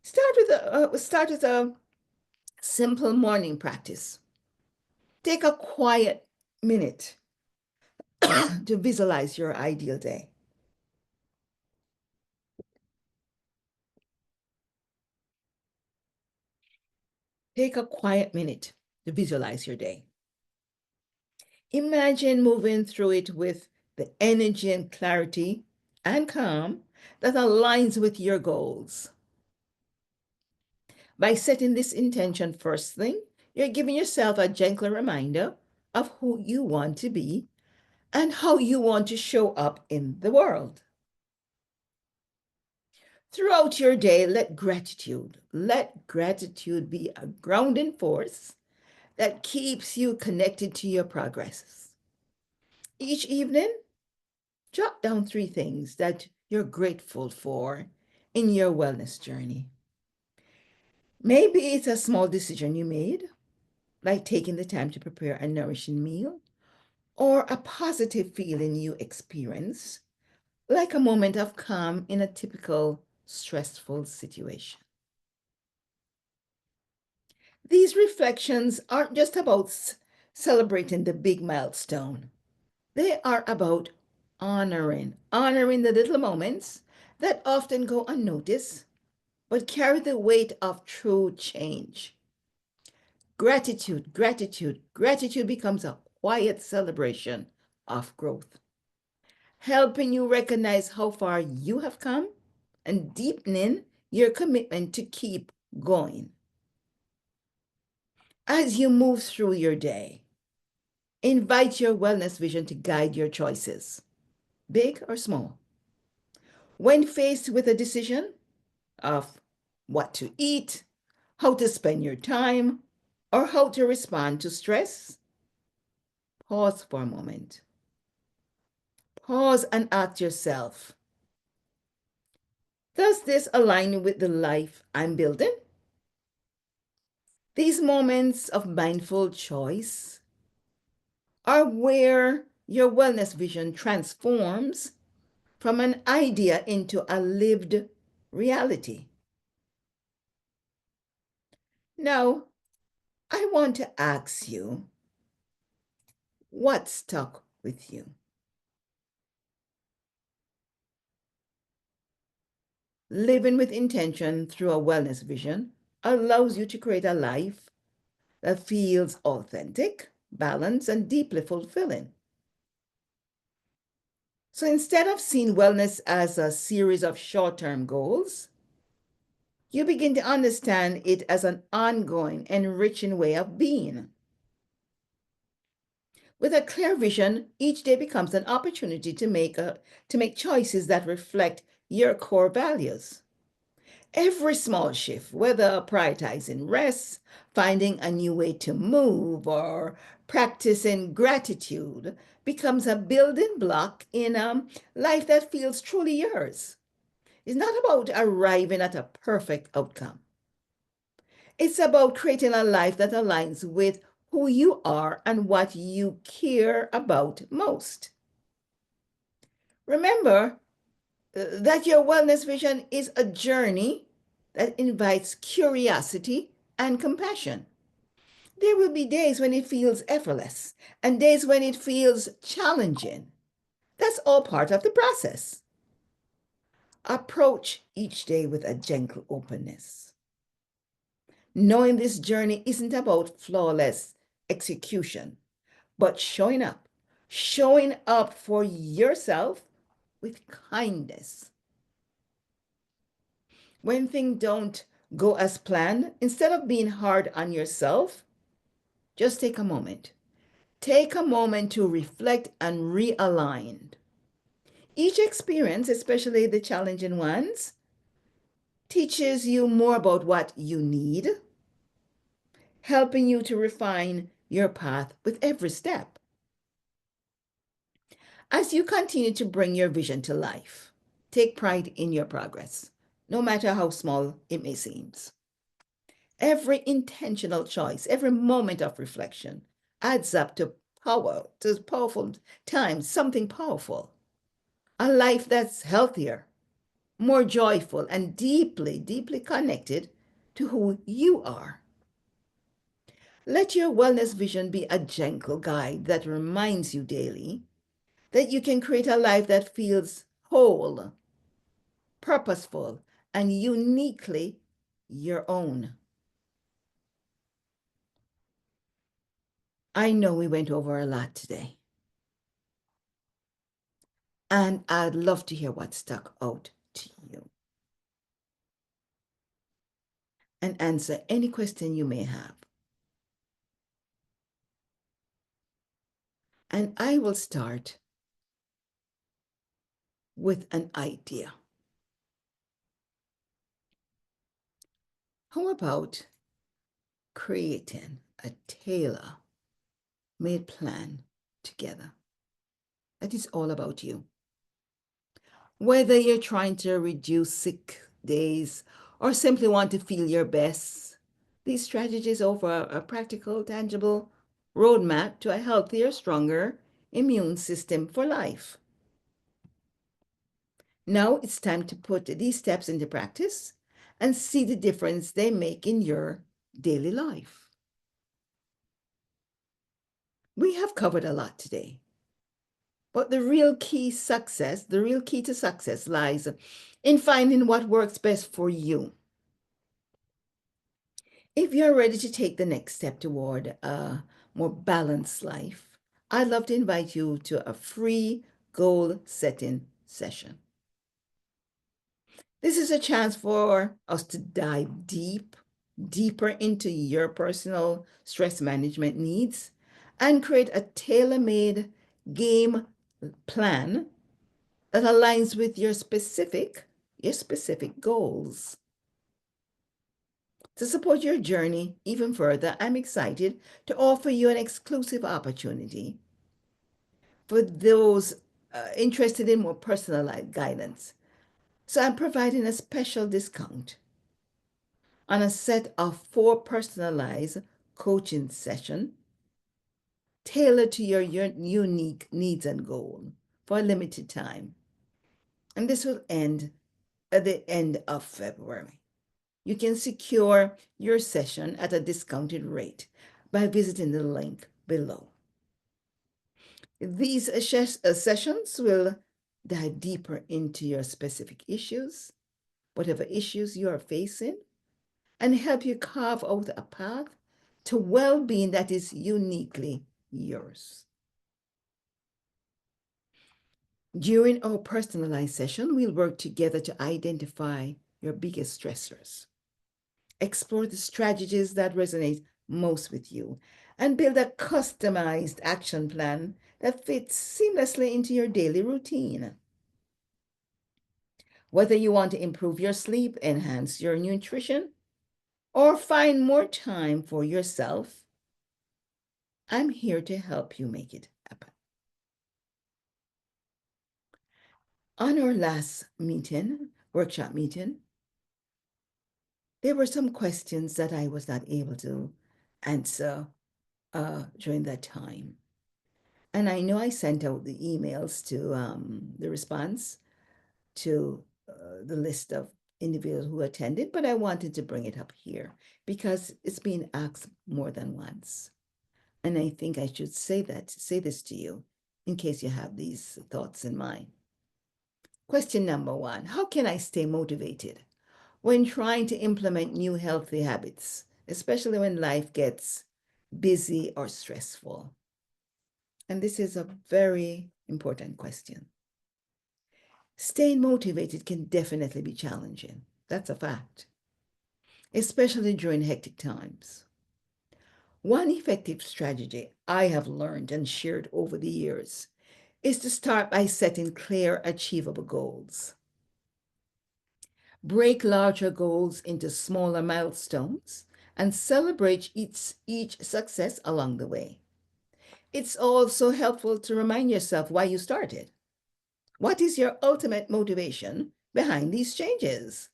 start with a simple morning practice. Take a quiet minute to visualize your ideal day. Take a quiet minute to visualize your day. Imagine moving through it with the energy and clarity and calm that aligns with your goals. By setting this intention first thing, you're giving yourself a gentle reminder of who you want to be and how you want to show up in the world. Throughout your day, let gratitude be a grounding force that keeps you connected to your progress. Each evening, jot down 3 things that you're grateful for in your wellness journey. Maybe it's a small decision you made, like taking the time to prepare a nourishing meal, or a positive feeling you experience, like a moment of calm in a typical stressful situation. These reflections aren't just about celebrating the big milestone. They are about honoring the little moments that often go unnoticed, but carry the weight of true change. Gratitude becomes a quiet celebration of growth, helping you recognize how far you have come and deepening your commitment to keep going. As you move through your day, Invite your wellness vision to guide your choices, big or small. When faced with a decision of what to eat, how to spend your time, or how to respond to stress, pause for a moment. Pause and ask yourself, does this align with the life I'm building? These moments of mindful choice are where your wellness vision transforms from an idea into a lived reality. Now, I want to ask you, what stuck with you? Living with intention through a wellness vision allows you to create a life that feels authentic, balanced, and deeply fulfilling. So instead of seeing wellness as a series of short term goals, you begin to understand it as an ongoing, enriching way of being. With a clear vision, each day becomes an opportunity to make choices that reflect your core values. Every small shift, whether prioritizing rest, finding a new way to move, or practicing gratitude, becomes a building block in a life that feels truly yours. It's not about arriving at a perfect outcome. It's about creating a life that aligns with who you are and what you care about most. Remember that your wellness vision is a journey that invites curiosity and compassion. There will be days when it feels effortless and days when it feels challenging. That's all part of the process. Approach each day with a gentle openness. Knowing this journey isn't about flawless execution, but showing up for yourself with kindness. When things don't go as planned, instead of being hard on yourself, just take a moment. Take a moment to reflect and realign. Each experience, especially the challenging ones, teaches you more about what you need, helping you to refine your path with every step. As you continue to bring your vision to life, take pride in your progress, no matter how small it may seem. Every intentional choice, every moment of reflection adds up to powerful times, something powerful. A life that's healthier, more joyful, and deeply, deeply connected to who you are. Let your wellness vision be a gentle guide that reminds you daily that you can create a life that feels whole, purposeful, and uniquely your own. I know we went over a lot today, and I'd love to hear what stuck out to you and answer any question you may have. And I will start with an idea. How about creating a tailor-made plan together that is all about you? Whether you're trying to reduce sick days or simply want to feel your best, these strategies offer a practical, tangible roadmap to a healthier, stronger immune system for life. Now it's time to put these steps into practice and see the difference they make in your daily life. We have covered a lot today, but the real key to success lies in finding what works best for you. If you're ready to take the next step toward a more balanced life, I'd love to invite you to a free goal setting session. This is a chance for us to dive deeper into your personal stress management needs and create a tailor-made game plan that aligns with your specific goals. To support your journey even further, I'm excited to offer you an exclusive opportunity for those interested in more personalized guidance. So I'm providing a special discount on a set of 4 personalized coaching sessions tailored to your unique needs and goal for a limited time. And this will end at the end of February. You can secure your session at a discounted rate by visiting the link below. These sessions will dive deeper into your specific issues, whatever issues you are facing, and help you carve out a path to well-being that is uniquely yours. During our personalized session, we'll work together to identify your biggest stressors, explore the strategies that resonate most with you, and build a customized action plan that fits seamlessly into your daily routine. Whether you want to improve your sleep, enhance your nutrition, or find more time for yourself, I'm here to help you make it happen. On our last workshop meeting, there were some questions that I was not able to answer during that time. And I know I sent out the emails to the response to the list of individuals who attended, but I wanted to bring it up here because it's been asked more than once. And I think I should say this to you in case you have these thoughts in mind. Question number 1, how can I stay motivated when trying to implement new healthy habits, especially when life gets busy or stressful? And this is a very important question. Staying motivated can definitely be challenging. That's a fact, especially during hectic times. One effective strategy I have learned and shared over the years is to start by setting clear, achievable goals. Break larger goals into smaller milestones and celebrate each success along the way. It's also helpful to remind yourself why you started. What is your ultimate motivation behind these changes?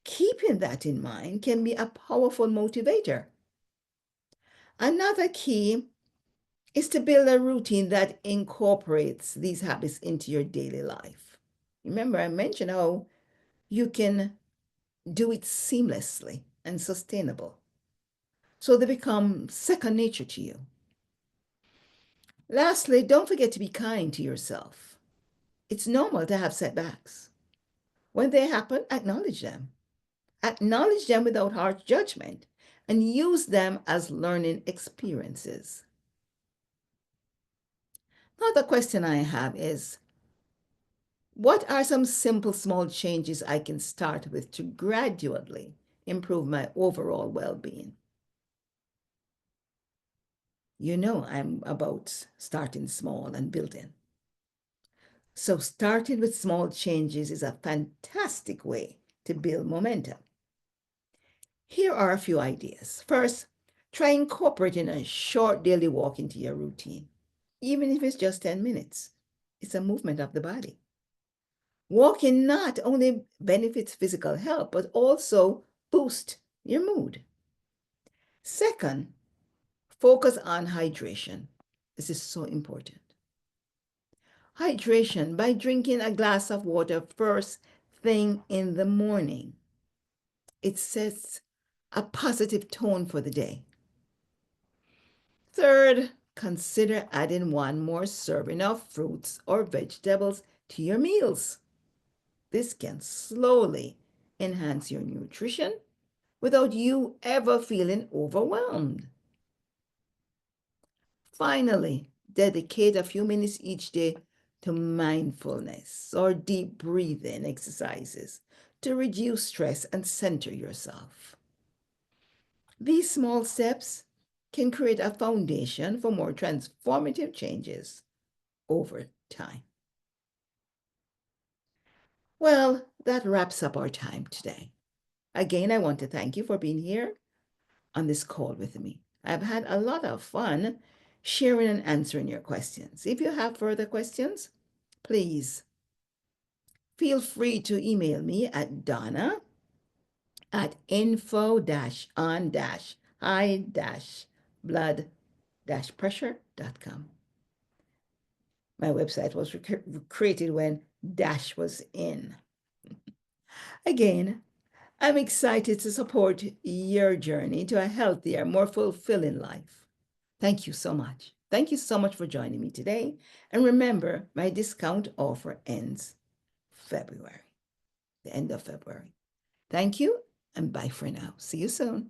Keeping that in mind can be a powerful motivator. Another key is to build a routine that incorporates these habits into your daily life. Remember, I mentioned how you can do it seamlessly and sustainable, so they become second nature to you. Lastly, don't forget to be kind to yourself. It's normal to have setbacks. When they happen, acknowledge them. Acknowledge them without harsh judgment and use them as learning experiences. Another question I have is, what are some simple small changes I can start with to gradually improve my overall well-being? You know I'm about starting small and building. So starting with small changes is a fantastic way to build momentum. Here are a few ideas. First, try incorporating a short daily walk into your routine, even if it's just 10 minutes. It's a movement of the body. Walking not only benefits physical health, but also boosts your mood. Second, focus on hydration. This is so important. Hydration by drinking a glass of water first thing in the morning. It sets a positive tone for the day. Third, consider adding one more serving of fruits or vegetables to your meals. This can slowly enhance your nutrition without you ever feeling overwhelmed. Finally, dedicate a few minutes each day to mindfulness or deep breathing exercises to reduce stress and center yourself. These small steps can create a foundation for more transformative changes over time. Well, that wraps up our time today. Again, I want to thank you for being here on this call with me. I've had a lot of fun sharing and answering your questions. If you have further questions, please feel free to email me at Donna at info-on-high-blood-pressure.com. My website was created when dash was in. Again, I'm excited to support your journey to a healthier, more fulfilling life. Thank you so much. Thank you so much for joining me today. And remember, my discount offer ends February, the end of February. Thank you, and bye for now. See you soon.